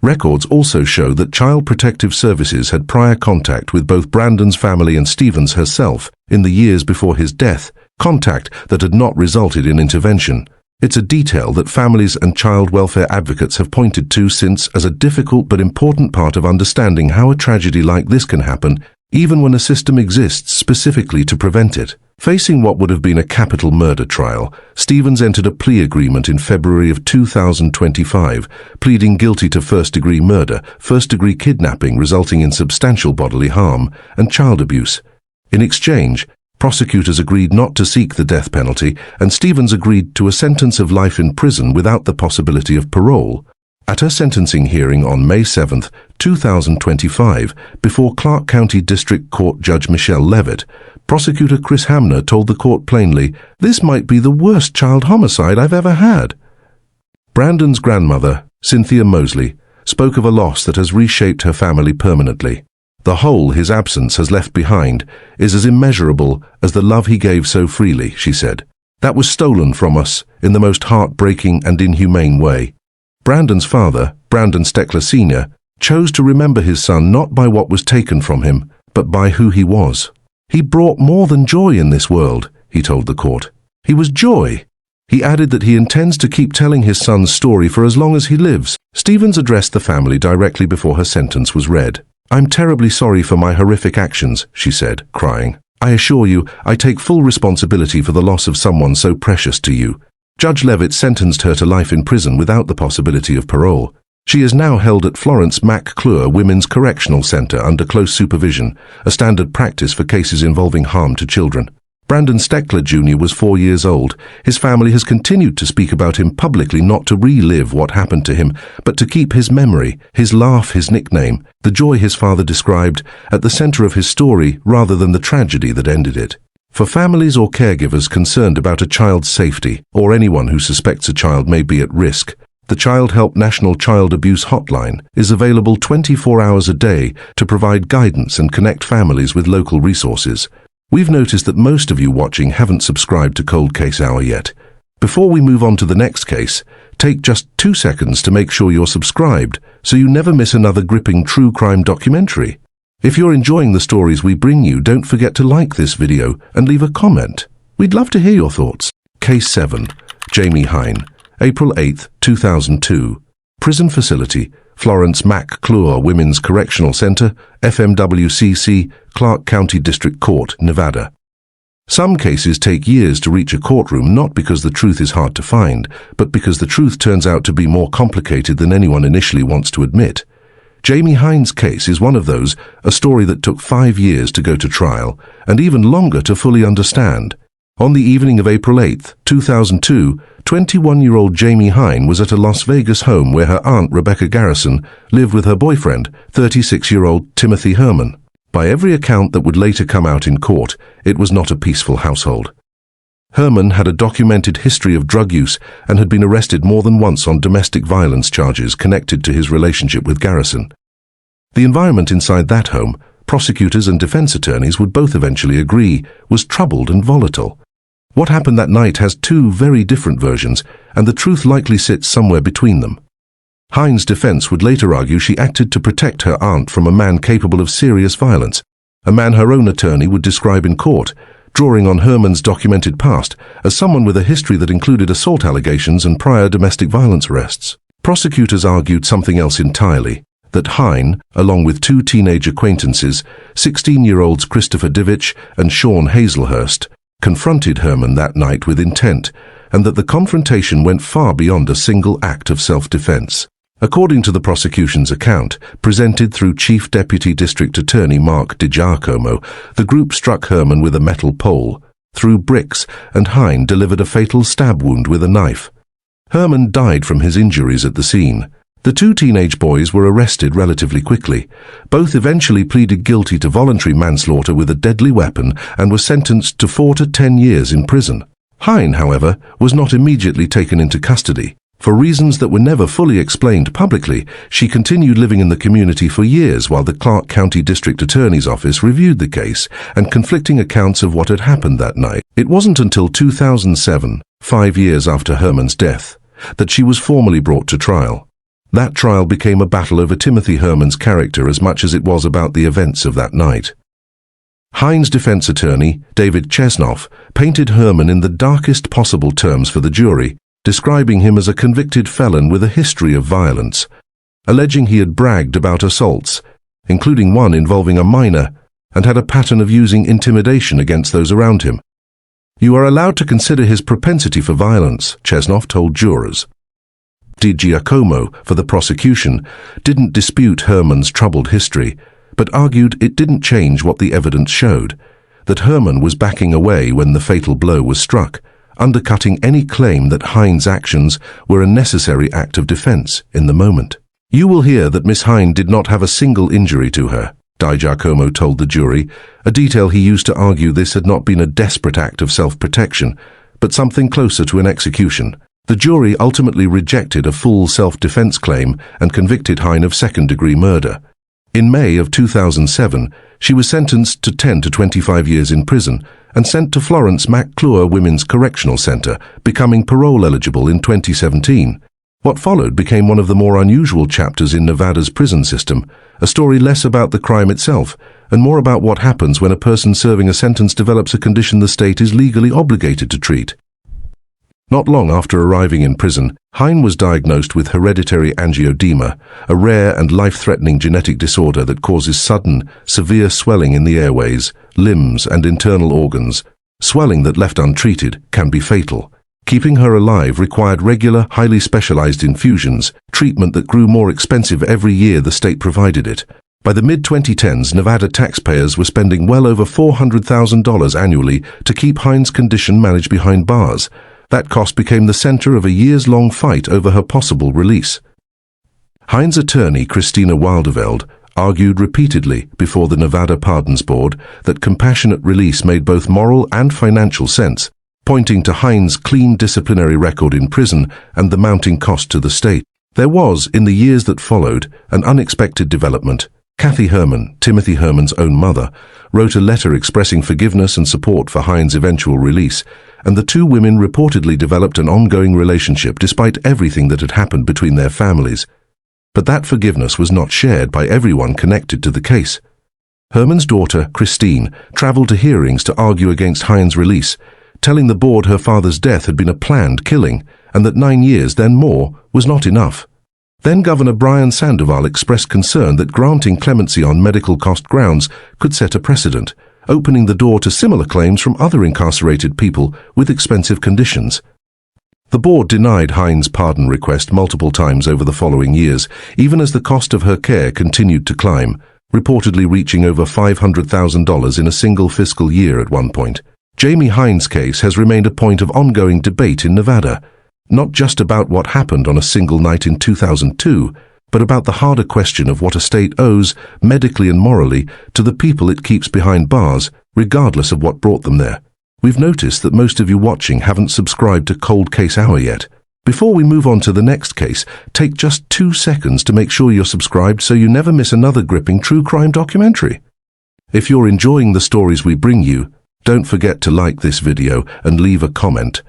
Records also show that Child Protective Services had prior contact with both Brandon's family and Stevens herself in the years before his death, contact that had not resulted in intervention. It's a detail that families and child welfare advocates have pointed to since as a difficult but important part of understanding how a tragedy like this can happen, even when a system exists specifically to prevent it. Facing what would have been a capital murder trial, Stevens entered a plea agreement in February of 2025, pleading guilty to first-degree murder, first-degree kidnapping resulting in substantial bodily harm, and child abuse. In exchange, prosecutors agreed not to seek the death penalty, and Stevens agreed to a sentence of life in prison without the possibility of parole. At her sentencing hearing on May 7, 2025, before Clark County District Court Judge Michelle Levitt, prosecutor Chris Hamner told the court plainly, "This might be the worst child homicide I've ever had." Brandon's grandmother, Cynthia Mosley, spoke of a loss that has reshaped her family permanently. The hole his absence has left behind is as immeasurable as the love he gave so freely, she said. That was stolen from us in the most heartbreaking and inhumane way. Brandon's father, Brandon Steckler Sr., chose to remember his son not by what was taken from him, but by who he was. He brought more than joy in this world, he told the court. He was joy. He added that he intends to keep telling his son's story for as long as he lives. Stevens addressed the family directly before her sentence was read. "I'm terribly sorry for my horrific actions," she said, crying. "I assure you, I take full responsibility for the loss of someone so precious to you." Judge Levitt sentenced her to life in prison without the possibility of parole. She is now held at Florence McClure Women's Correctional Center under close supervision, a standard practice for cases involving harm to children. Brandon Steckler Jr. was 4 years old. His family has continued to speak about him publicly, not to relive what happened to him, but to keep his memory, his laugh, his nickname, the joy his father described, at the center of his story rather than the tragedy that ended it. For families or caregivers concerned about a child's safety, or anyone who suspects a child may be at risk, the Child Help National Child Abuse Hotline is available 24 hours a day to provide guidance and connect families with local resources. We've noticed that most of you watching haven't subscribed to Cold Case Hour yet. Before we move on to the next case, take just 2 seconds to make sure you're subscribed so you never miss another gripping true crime documentary. If you're enjoying the stories we bring you, don't forget to like this video and leave a comment. We'd love to hear your thoughts. Case 7. Jamie Hine, April 8, 2002. Prison Facility, Florence McClure Women's Correctional Center, FMWCC, Clark County District Court, Nevada. Some cases take years to reach a courtroom, not because the truth is hard to find, but because the truth turns out to be more complicated than anyone initially wants to admit. Jamie Hine's case is one of those, a story that took 5 years to go to trial, and even longer to fully understand. On the evening of April 8, 2002, 21-year-old Jamie Hine was at a Las Vegas home where her aunt Rebecca Garrison lived with her boyfriend, 36-year-old Timothy Herman. By every account that would later come out in court, it was not a peaceful household. Herman had a documented history of drug use and had been arrested more than once on domestic violence charges connected to his relationship with Garrison. The environment inside that home, prosecutors and defense attorneys would both eventually agree, was troubled and volatile. What happened that night has 2 very different versions, and the truth likely sits somewhere between them. Hine's defense would later argue she acted to protect her aunt from a man capable of serious violence, a man her own attorney would describe in court, drawing on Herman's documented past as someone with a history that included assault allegations and prior domestic violence arrests. Prosecutors argued something else entirely, that Hein, along with two teenage acquaintances, 16-year-olds Christopher Divich and Sean Hazelhurst, confronted Herman that night with intent, and that the confrontation went far beyond a single act of self-defense. According to the prosecution's account, presented through Chief Deputy District Attorney Mark DiGiacomo, the group struck Herman with a metal pole, threw bricks, and Hein delivered a fatal stab wound with a knife. Herman died from his injuries at the scene. The two teenage boys were arrested relatively quickly. Both eventually pleaded guilty to voluntary manslaughter with a deadly weapon and were sentenced to 4 to 10 years in prison. Hein, however, was not immediately taken into custody. For reasons that were never fully explained publicly, she continued living in the community for years while the Clark County District Attorney's Office reviewed the case and conflicting accounts of what had happened that night. It wasn't until 2007, 5 years after Herman's death, that she was formally brought to trial. That trial became a battle over Timothy Herman's character as much as it was about the events of that night. Hein's defense attorney, David Chesnoff, painted Herman in the darkest possible terms for the jury, describing him as a convicted felon with a history of violence, alleging he had bragged about assaults, including one involving a minor, and had a pattern of using intimidation against those around him. "You are allowed to consider his propensity for violence," Chesnoff told jurors. DiGiacomo, for the prosecution, didn't dispute Herman's troubled history, but argued it didn't change what the evidence showed, that Herman was backing away when the fatal blow was struck, undercutting any claim that Hein's actions were a necessary act of defense in the moment. "You will hear that Miss Hein did not have a single injury to her," DiGiacomo told the jury, a detail he used to argue this had not been a desperate act of self-protection, but something closer to an execution. The jury ultimately rejected a full self-defense claim and convicted Hein of second-degree murder. In May of 2007, she was sentenced to 10 to 25 years in prison and sent to Florence McClure Women's Correctional Center, becoming parole eligible in 2017. What followed became one of the more unusual chapters in Nevada's prison system, a story less about the crime itself and more about what happens when a person serving a sentence develops a condition the state is legally obligated to treat. Not long after arriving in prison, Hein was diagnosed with hereditary angioedema, a rare and life-threatening genetic disorder that causes sudden, severe swelling in the airways, limbs, and internal organs. Swelling that left untreated can be fatal. Keeping her alive required regular, highly specialized infusions, treatment that grew more expensive every year the state provided it. By the mid-2010s, Nevada taxpayers were spending well over $400,000 annually to keep Hein's condition managed behind bars. That cost became the center of a years-long fight over her possible release. Hein's attorney, Christina Wildeveld, argued repeatedly before the Nevada Pardons Board that compassionate release made both moral and financial sense, pointing to Hein's clean disciplinary record in prison and the mounting cost to the state. There was, in the years that followed, an unexpected development. Kathy Herman, Timothy Herman's own mother, wrote a letter expressing forgiveness and support for Hein's eventual release, and the two women reportedly developed an ongoing relationship despite everything that had happened between their families. But that forgiveness was not shared by everyone connected to the case. Herman's daughter, Christine, traveled to hearings to argue against Hein's release, telling the board her father's death had been a planned killing and that 9 years, then more, was not enough. Then Governor Brian Sandoval expressed concern that granting clemency on medical cost grounds could set a precedent, opening the door to similar claims from other incarcerated people with expensive conditions. The board denied Hein's pardon request multiple times over the following years, even as the cost of her care continued to climb, reportedly reaching over $500,000 in a single fiscal year at one point. Jamie Hein's case has remained a point of ongoing debate in Nevada, not just about what happened on a single night in 2002, but about the harder question of what a state owes, medically and morally, to the people it keeps behind bars, regardless of what brought them there. We've noticed that most of you watching haven't subscribed to Cold Case Hour yet. Before we move on to the next case, take just 2 seconds to make sure you're subscribed so you never miss another gripping true crime documentary. If you're enjoying the stories we bring you, don't forget to like this video and leave a comment.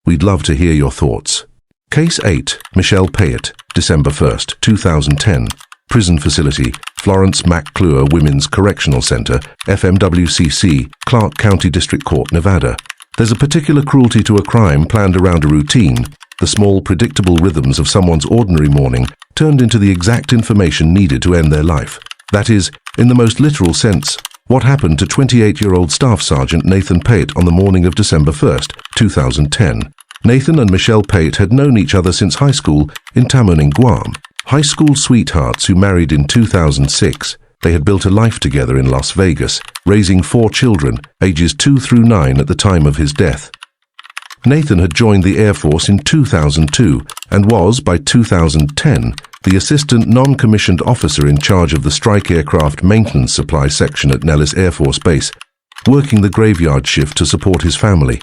We'd love to hear your thoughts. Case 8, Michelle Payette, December 1st, 2010. Prison Facility, Florence McClure Women's Correctional Center, FMWCC, Clark County District Court, Nevada. There's a particular cruelty to a crime planned around a routine. The small, predictable rhythms of someone's ordinary morning turned into the exact information needed to end their life. That is, in the most literal sense, what happened to 28-year-old Staff Sergeant Nathan Pate on the morning of December 1st, 2010. Nathan and Michelle Pate had known each other since high school in Tamuning, Guam. High school sweethearts who married in 2006. They had built a life together in Las Vegas, raising 4 children, ages 2 through 9 at the time of his death. Nathan had joined the Air Force in 2002 and was, by 2010, the assistant non-commissioned officer in charge of the strike aircraft maintenance supply section at Nellis Air Force Base, working the graveyard shift to support his family.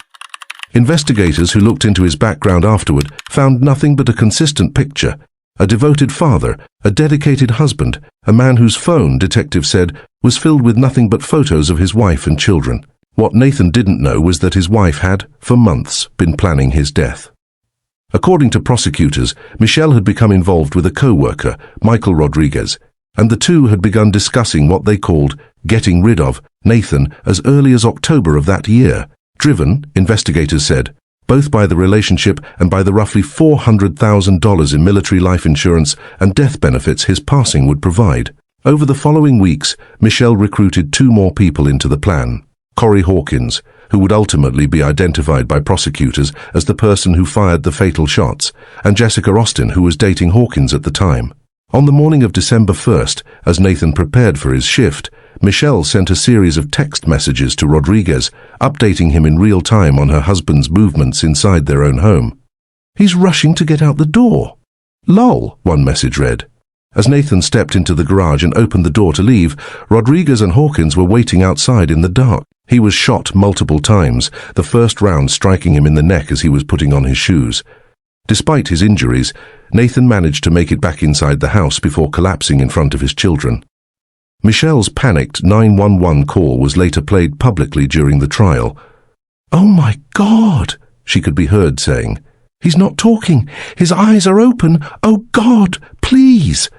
Investigators who looked into his background afterward found nothing but a consistent picture. A devoted father, a dedicated husband, a man whose phone, detectives said, was filled with nothing but photos of his wife and children. What Nathan didn't know was that his wife had, for months, been planning his death. According to prosecutors, Michelle had become involved with a co-worker, Michael Rodriguez, and the two had begun discussing what they called getting rid of Nathan as early as October of that year, driven, investigators said, both by the relationship and by the roughly $400,000 in military life insurance and death benefits his passing would provide. Over the following weeks, Michelle recruited 2 more people into the plan. Corey Hawkins, who would ultimately be identified by prosecutors as the person who fired the fatal shots, and Jessica Austin, who was dating Hawkins at the time. On the morning of December 1st, as Nathan prepared for his shift, Michelle sent a series of text messages to Rodriguez, updating him in real time on her husband's movements inside their own home. "He's rushing to get out the door. Lol," one message read. As Nathan stepped into the garage and opened the door to leave, Rodriguez and Hawkins were waiting outside in the dark. He was shot multiple times, the first round striking him in the neck as he was putting on his shoes. Despite his injuries, Nathan managed to make it back inside the house before collapsing in front of his children. Michelle's panicked 911 call was later played publicly during the trial. "Oh my God," she could be heard saying. "He's not talking. His eyes are open. Oh God, please."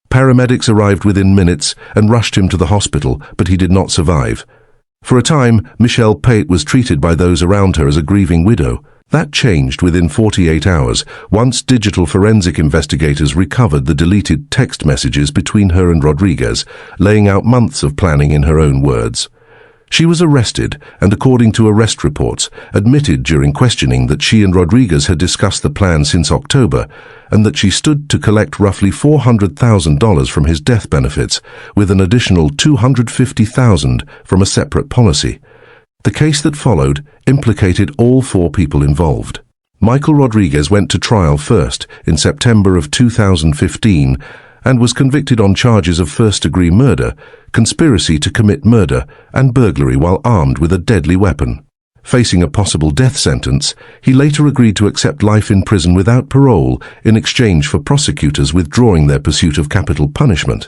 Paramedics arrived within minutes and rushed him to the hospital, but he did not survive. For a time, Michelle Pate was treated by those around her as a grieving widow. That changed within 48 hours, once digital forensic investigators recovered the deleted text messages between her and Rodriguez, laying out months of planning in her own words. She was arrested and, according to arrest reports, admitted during questioning that she and Rodriguez had discussed the plan since October and that she stood to collect roughly $400,000 from his death benefits, with an additional $250,000 from a separate policy. The case that followed implicated all 4 people involved. Michael Rodriguez went to trial first in September of 2015 and was convicted on charges of first-degree murder, conspiracy to commit murder, and burglary while armed with a deadly weapon. Facing a possible death sentence, he later agreed to accept life in prison without parole in exchange for prosecutors withdrawing their pursuit of capital punishment.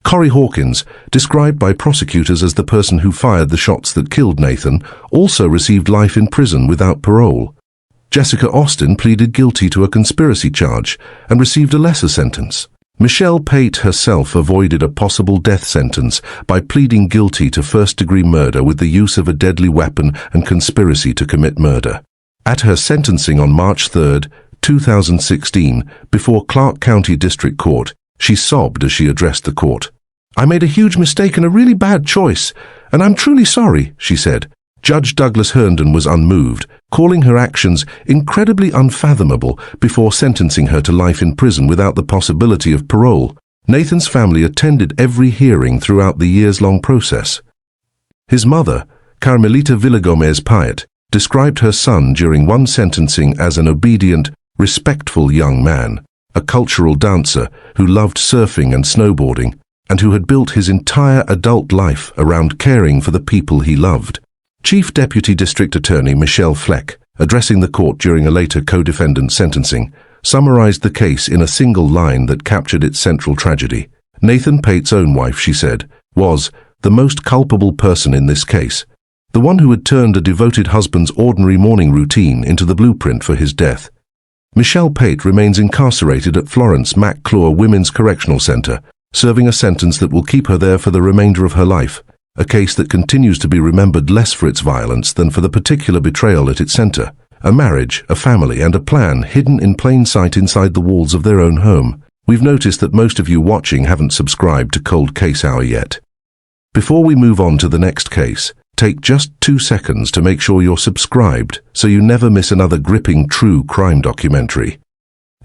Corey Hawkins, described by prosecutors as the person who fired the shots that killed Nathan, also received life in prison without parole. Jessica Austin pleaded guilty to a conspiracy charge and received a lesser sentence. Michelle Pate herself avoided a possible death sentence by pleading guilty to first-degree murder with the use of a deadly weapon and conspiracy to commit murder. At her sentencing on March 3, 2016, before Clark County District Court, she sobbed as she addressed the court. "I made a huge mistake and a really bad choice, and I'm truly sorry," she said. Judge Douglas Herndon was unmoved, calling her actions incredibly unfathomable before sentencing her to life in prison without the possibility of parole. Nathan's family attended every hearing throughout the years-long process. His mother, Carmelita Villagomez Payet, described her son during one sentencing as an obedient, respectful young man, a cultural dancer who loved surfing and snowboarding, and who had built his entire adult life around caring for the people he loved. Chief Deputy District Attorney Michelle Fleck, addressing the court during a later co-defendant sentencing, summarized the case in a single line that captured its central tragedy. Nathan Pate's own wife, she said, was the most culpable person in this case, the one who had turned a devoted husband's ordinary morning routine into the blueprint for his death. Michelle Pate remains incarcerated at Florence McClure Women's Correctional Center, serving a sentence that will keep her there for the remainder of her life, a case that continues to be remembered less for its violence than for the particular betrayal at its center. A marriage, a family, and a plan hidden in plain sight inside the walls of their own home. We've noticed that most of you watching haven't subscribed to Cold Case Hour yet. Before we move on to the next case, take just 2 seconds to make sure you're subscribed so you never miss another gripping true crime documentary.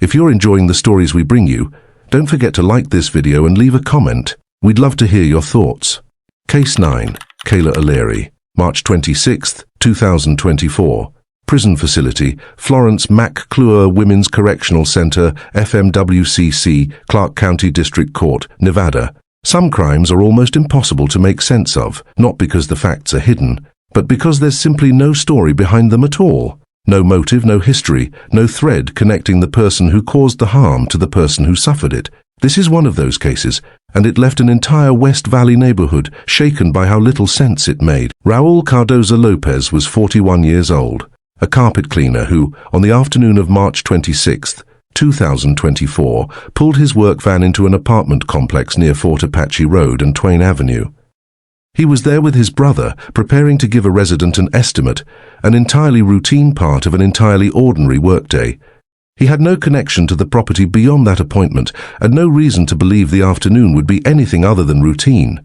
If you're enjoying the stories we bring you, don't forget to like this video and leave a comment. We'd love to hear your thoughts. Case 9. Kayla O'Leary, March 26, 2024. Prison Facility, Florence McClure Women's Correctional Center, FMWCC, Clark County District Court, Nevada. Some crimes are almost impossible to make sense of, not because the facts are hidden, but because there's simply no story behind them at all. No motive, no history, no thread connecting the person who caused the harm to the person who suffered it. This is one of those cases, and it left an entire West Valley neighborhood shaken by how little sense it made. Raul Cardoza Lopez was 41 years old, a carpet cleaner who, on the afternoon of March 26, 2024, pulled his work van into an apartment complex near Fort Apache Road and Twain Avenue. He was there with his brother, preparing to give a resident an estimate, an entirely routine part of an entirely ordinary workday. He had no connection to the property beyond that appointment, and no reason to believe the afternoon would be anything other than routine.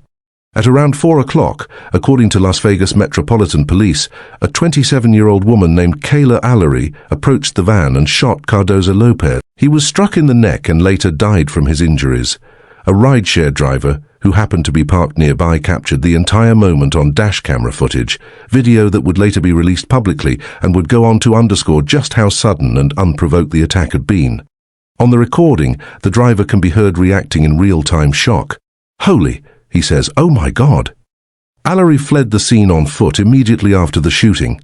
At around 4 o'clock, according to Las Vegas Metropolitan Police, a 27-year-old woman named Kayla O'Leary approached the van and shot Cardoza Lopez. He was struck in the neck and later died from his injuries. A rideshare driver, who happened to be parked nearby, captured the entire moment on dash camera footage, video that would later be released publicly and would go on to underscore just how sudden and unprovoked the attack had been. On the recording, the driver can be heard reacting in real-time shock. "Holy," he says, "oh my God." O'Leary fled the scene on foot immediately after the shooting.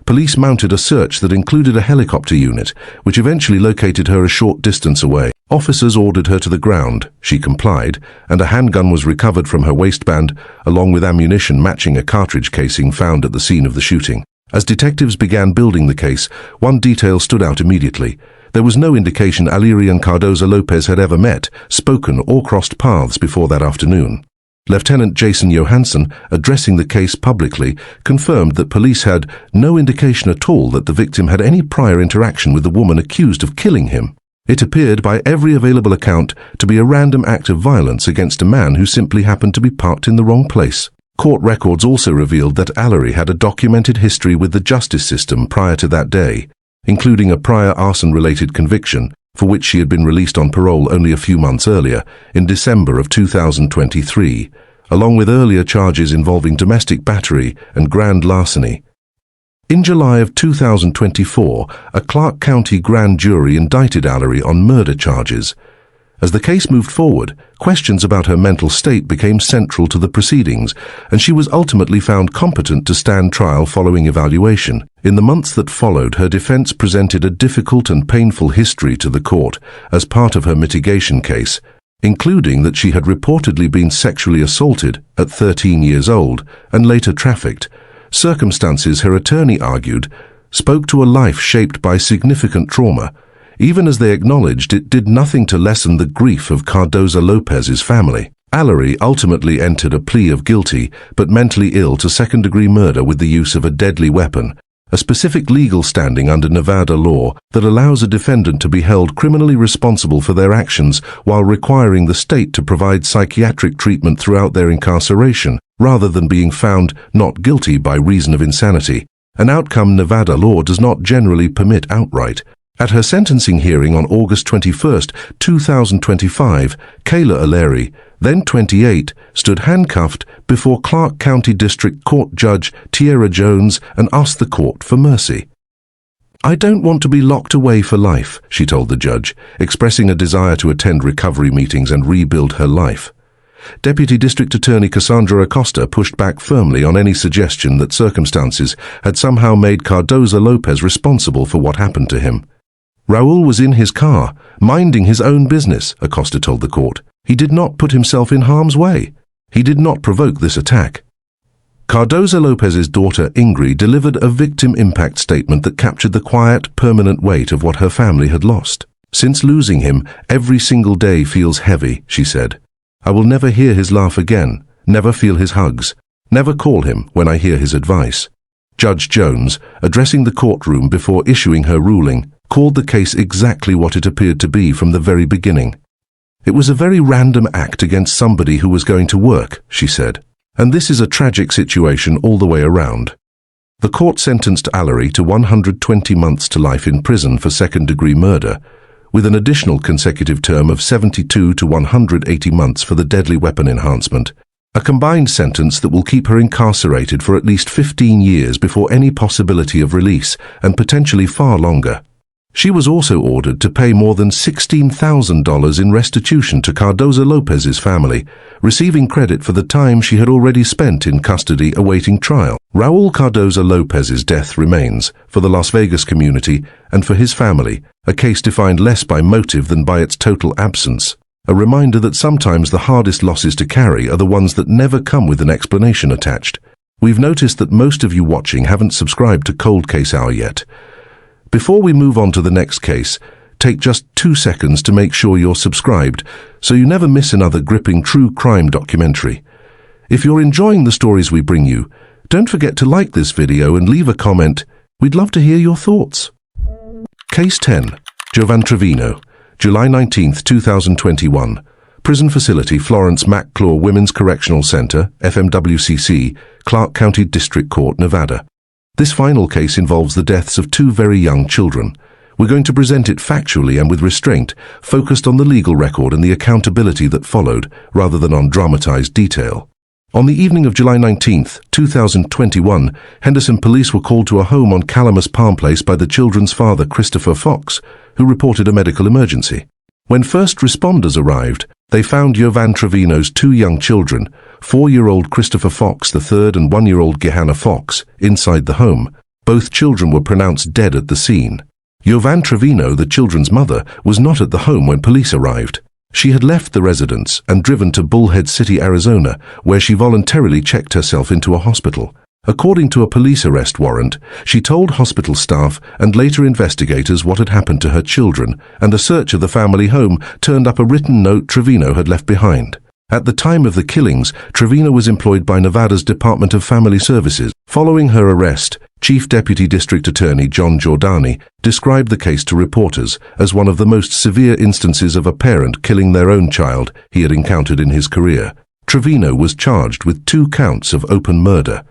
Police mounted a search that included a helicopter unit, which eventually located her a short distance away. Officers ordered her to the ground. She complied, and a handgun was recovered from her waistband, along with ammunition matching a cartridge casing found at the scene of the shooting. As detectives began building the case, one detail stood out immediately. There was no indication O'Leary and Cardoza Lopez had ever met, spoken, or crossed paths before that afternoon. Lieutenant Jason Johansson, addressing the case publicly, confirmed that police had no indication at all that the victim had any prior interaction with the woman accused of killing him. It appeared by every available account to be a random act of violence against a man who simply happened to be parked in the wrong place. Court records also revealed that O'Leary had a documented history with the justice system prior to that day, including a prior arson-related conviction, for which she had been released on parole only a few months earlier, in December of 2023, along with earlier charges involving domestic battery and grand larceny. In July of 2024, a Clark County grand jury indicted O'Leary on murder charges. As the case moved forward, questions about her mental state became central to the proceedings, and she was ultimately found competent to stand trial following evaluation. In the months that followed, her defense presented a difficult and painful history to the court as part of her mitigation case, including that she had reportedly been sexually assaulted at 13 years old and later trafficked, circumstances, her attorney argued, spoke to a life shaped by significant trauma, even as they acknowledged it did nothing to lessen the grief of Cardoza Lopez's family. O'Leary ultimately entered a plea of guilty but mentally ill to second-degree murder with the use of a deadly weapon, a specific legal standing under Nevada law that allows a defendant to be held criminally responsible for their actions while requiring the state to provide psychiatric treatment throughout their incarceration, rather than being found not guilty by reason of insanity, an outcome Nevada law does not generally permit outright. At her sentencing hearing on August 21, 2025, Kayla O'Leary, then 28, stood handcuffed before Clark County District Court Judge Tierra Jones and asked the court for mercy. "I don't want to be locked away for life," she told the judge, expressing a desire to attend recovery meetings and rebuild her life. Deputy District Attorney Cassandra Acosta pushed back firmly on any suggestion that circumstances had somehow made Cardoza Lopez responsible for what happened to him. "Raul was in his car, minding his own business," Acosta told the court. "He did not put himself in harm's way. He did not provoke this attack." Cardoza Lopez's daughter Ingrid delivered a victim impact statement that captured the quiet, permanent weight of what her family had lost. "Since losing him, every single day feels heavy," she said. "I will never hear his laugh again, never feel his hugs, never call him when I hear his advice." Judge Jones, addressing the courtroom before issuing her ruling, called the case exactly what it appeared to be from the very beginning. "It was a very random act against somebody who was going to work," she said. "And this is a tragic situation all the way around." The court sentenced Allery to 120 months to life in prison for second-degree murder, with an additional consecutive term of 72 to 180 months for the deadly weapon enhancement, a combined sentence that will keep her incarcerated for at least 15 years before any possibility of release, and potentially far longer. She was also ordered to pay more than $16,000 in restitution to Cardoza Lopez's family, receiving credit for the time she had already spent in custody awaiting trial. Raul Cardoza Lopez's death remains, for the Las Vegas community and for his family, a case defined less by motive than by its total absence. A reminder that sometimes the hardest losses to carry are the ones that never come with an explanation attached. We've noticed that most of you watching haven't subscribed to Cold Case Hour yet. Before we move on to the next case, take just 2 seconds to make sure you're subscribed so you never miss another gripping true crime documentary. If you're enjoying the stories we bring you, don't forget to like this video and leave a comment. We'd love to hear your thoughts. Case 10. Jovan Trevino, July 19, 2021. Prison Facility, Florence McClure Women's Correctional Center, FMWCC, Clark County District Court, Nevada. This final case involves the deaths of 2 very young children. We're going to present it factually and with restraint, focused on the legal record and the accountability that followed, rather than on dramatized detail. On the evening of July 19, 2021, Henderson police were called to a home on Calamus Palm Place by the children's father, Christopher Fox, who reported a medical emergency. When first responders arrived, they found Jovan Trevino's 2 young children, 4-year-old Christopher Fox III and 1-year-old Gehanna Fox, inside the home. Both children were pronounced dead at the scene. Jovan Trevino, the children's mother, was not at the home when police arrived. She had left the residence and driven to Bullhead City, Arizona, where she voluntarily checked herself into a hospital. According to a police arrest warrant, she told hospital staff and later investigators what had happened to her children, and a search of the family home turned up a written note Trevino had left behind. At the time of the killings, Trevino was employed by Nevada's Department of Family Services. Following her arrest, Chief Deputy District Attorney John Giordani described the case to reporters as one of the most severe instances of a parent killing their own child he had encountered in his career. Trevino was charged with 2 counts of open murder.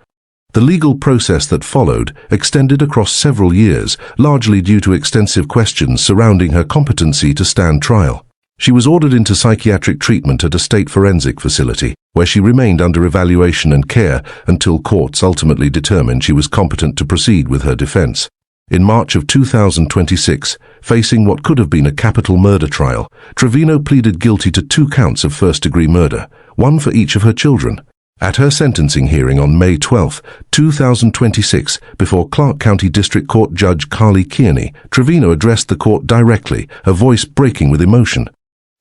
The legal process that followed extended across several years, largely due to extensive questions surrounding her competency to stand trial. She was ordered into psychiatric treatment at a state forensic facility, where she remained under evaluation and care until courts ultimately determined she was competent to proceed with her defense. In March of 2026, facing what could have been a capital murder trial, Trevino pleaded guilty to 2 counts of first-degree murder, 1 for each of her children. At her sentencing hearing on May 12, 2026, before Clark County District Court Judge Carly Kearney, Trevino addressed the court directly, her voice breaking with emotion.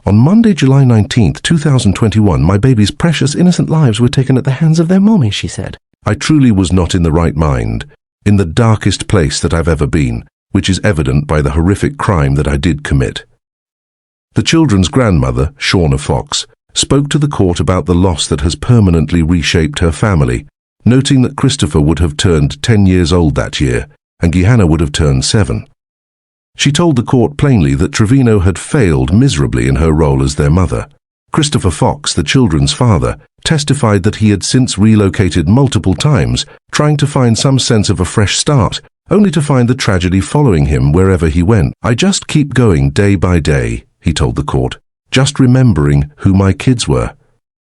"On Monday, July 19, 2021, my baby's precious innocent lives were taken at the hands of their mommy," she said. "I truly was not in the right mind, in the darkest place that I've ever been, which is evident by the horrific crime that I did commit." The children's grandmother, Shauna Fox, spoke to the court about the loss that has permanently reshaped her family, noting that Christopher would have turned 10 years old that year, and Gehanna would have turned 7. She told the court plainly that Trevino had failed miserably in her role as their mother. Christopher Fox, the children's father, testified that he had since relocated multiple times, trying to find some sense of a fresh start, only to find the tragedy following him wherever he went. "I just keep going day by day," he told the court, "just remembering who my kids were."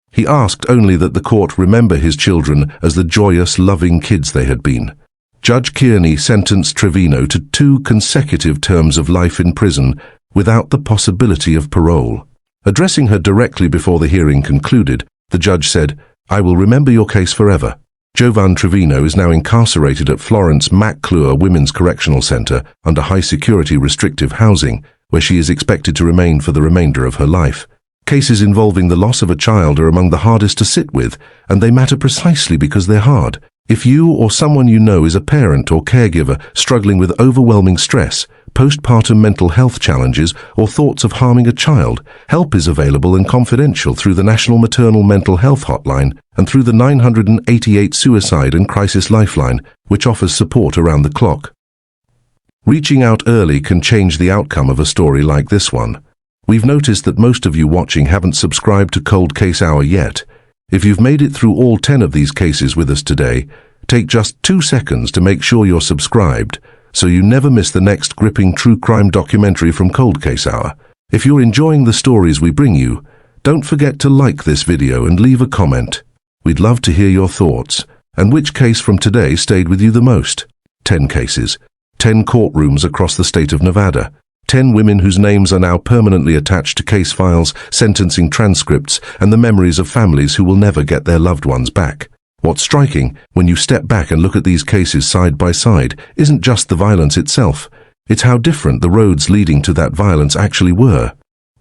He asked only that the court remember his children as the joyous, loving kids they had been. Judge Kearney sentenced Trevino to 2 consecutive terms of life in prison without the possibility of parole. Addressing her directly before the hearing concluded, the judge said, "I will remember your case forever." Jovan Trevino is now incarcerated at Florence McClure Women's Correctional Center under high-security restrictive housing, where she is expected to remain for the remainder of her life. Cases involving the loss of a child are among the hardest to sit with, and they matter precisely because they're hard. If you or someone you know is a parent or caregiver struggling with overwhelming stress, postpartum mental health challenges, or thoughts of harming a child, help is available and confidential through the National Maternal Mental Health Hotline and through the 988 Suicide and Crisis Lifeline, which offers support around the clock. Reaching out early can change the outcome of a story like this one. We've noticed that most of you watching haven't subscribed to Cold Case Hour yet. If you've made it through all 10 of these cases with us today, take just 2 seconds to make sure you're subscribed, so you never miss the next gripping true crime documentary from Cold Case Hour. If you're enjoying the stories we bring you, don't forget to like this video and leave a comment. We'd love to hear your thoughts. And which case from today stayed with you the most? 10 cases, 10 courtrooms across the state of Nevada, 10 women whose names are now permanently attached to case files, sentencing transcripts, and the memories of families who will never get their loved ones back. What's striking, when you step back and look at these cases side by side, isn't just the violence itself. It's how different the roads leading to that violence actually were.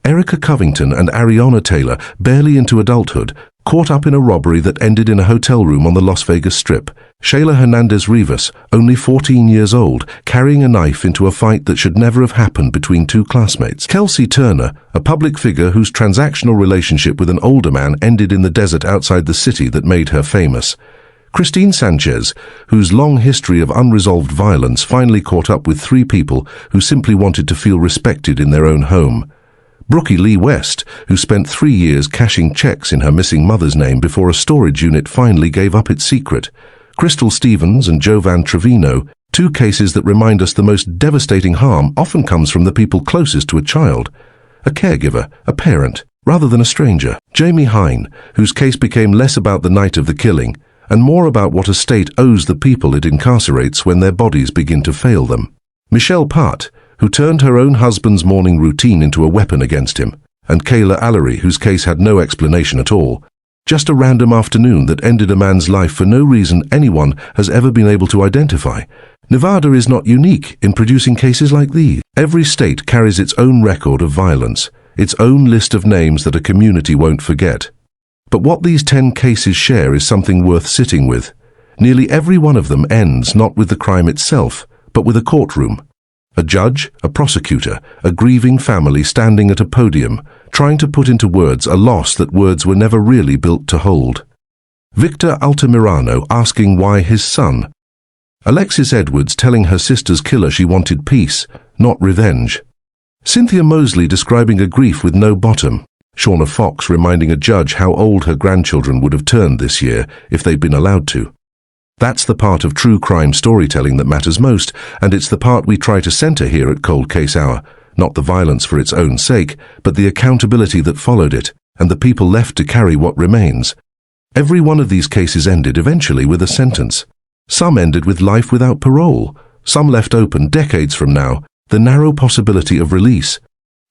Erica Covington and Ariana Taylor, barely into adulthood, caught up in a robbery that ended in a hotel room on the Las Vegas Strip. Shayla Hernandez-Rivas, only 14 years old, carrying a knife into a fight that should never have happened between 2 classmates. Kelsey Turner, a public figure whose transactional relationship with an older man ended in the desert outside the city that made her famous. Christine Sanchez, whose long history of unresolved violence finally caught up with 3 people who simply wanted to feel respected in their own home. Brookie Lee West, who spent 3 years cashing checks in her missing mother's name before a storage unit finally gave up its secret. Crystal Stevens and Jovan Trevino, 2 cases that remind us the most devastating harm often comes from the people closest to a child. A caregiver, a parent, rather than a stranger. Jamie Hine, whose case became less about the night of the killing and more about what a state owes the people it incarcerates when their bodies begin to fail them. Michelle Part, who turned her own husband's morning routine into a weapon against him. And Kayla Allery, whose case had no explanation at all. Just a random afternoon that ended a man's life for no reason anyone has ever been able to identify. Nevada is not unique in producing cases like these. Every state carries its own record of violence, its own list of names that a community won't forget. But what these 10 cases share is something worth sitting with. Nearly every one of them ends not with the crime itself, but with a courtroom. A judge, a prosecutor, a grieving family standing at a podium, trying to put into words a loss that words were never really built to hold. Victor Altamirano asking why his son. Alexis Edwards telling her sister's killer she wanted peace, not revenge. Cynthia Mosley describing a grief with no bottom. Shauna Fox reminding a judge how old her grandchildren would have turned this year if they'd been allowed to. That's the part of true crime storytelling that matters most, and it's the part we try to center here at Cold Case Hour. Not the violence for its own sake, but the accountability that followed it, and the people left to carry what remains. Every one of these cases ended eventually with a sentence. Some ended with life without parole. Some left open decades from now, the narrow possibility of release.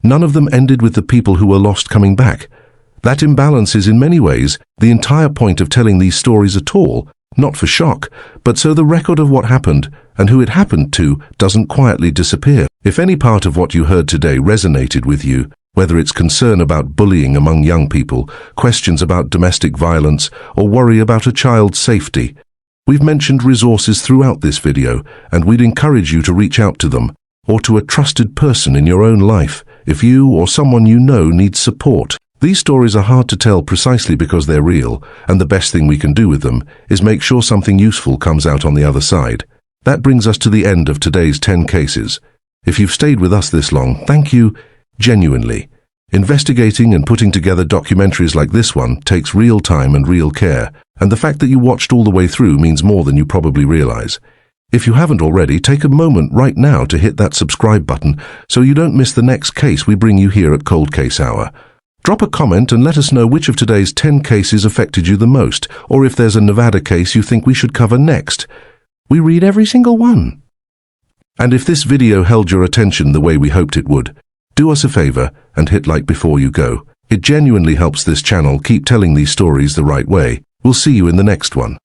None of them ended with the people who were lost coming back. That imbalance is in many ways the entire point of telling these stories at all. Not for shock, but so the record of what happened and who it happened to doesn't quietly disappear. If any part of what you heard today resonated with you, whether it's concern about bullying among young people, questions about domestic violence, or worry about a child's safety, we've mentioned resources throughout this video, and we'd encourage you to reach out to them, or to a trusted person in your own life, if you or someone you know needs support. These stories are hard to tell precisely because they're real, and the best thing we can do with them is make sure something useful comes out on the other side. That brings us to the end of today's 10 cases. If you've stayed with us this long, thank you, genuinely. Investigating and putting together documentaries like this one takes real time and real care, and the fact that you watched all the way through means more than you probably realize. If you haven't already, take a moment right now to hit that subscribe button so you don't miss the next case we bring you here at Cold Case Hour. Drop a comment and let us know which of today's 10 cases affected you the most, or if there's a Nevada case you think we should cover next. We read every single one. And if this video held your attention the way we hoped it would, do us a favor and hit like before you go. It genuinely helps this channel keep telling these stories the right way. We'll see you in the next one.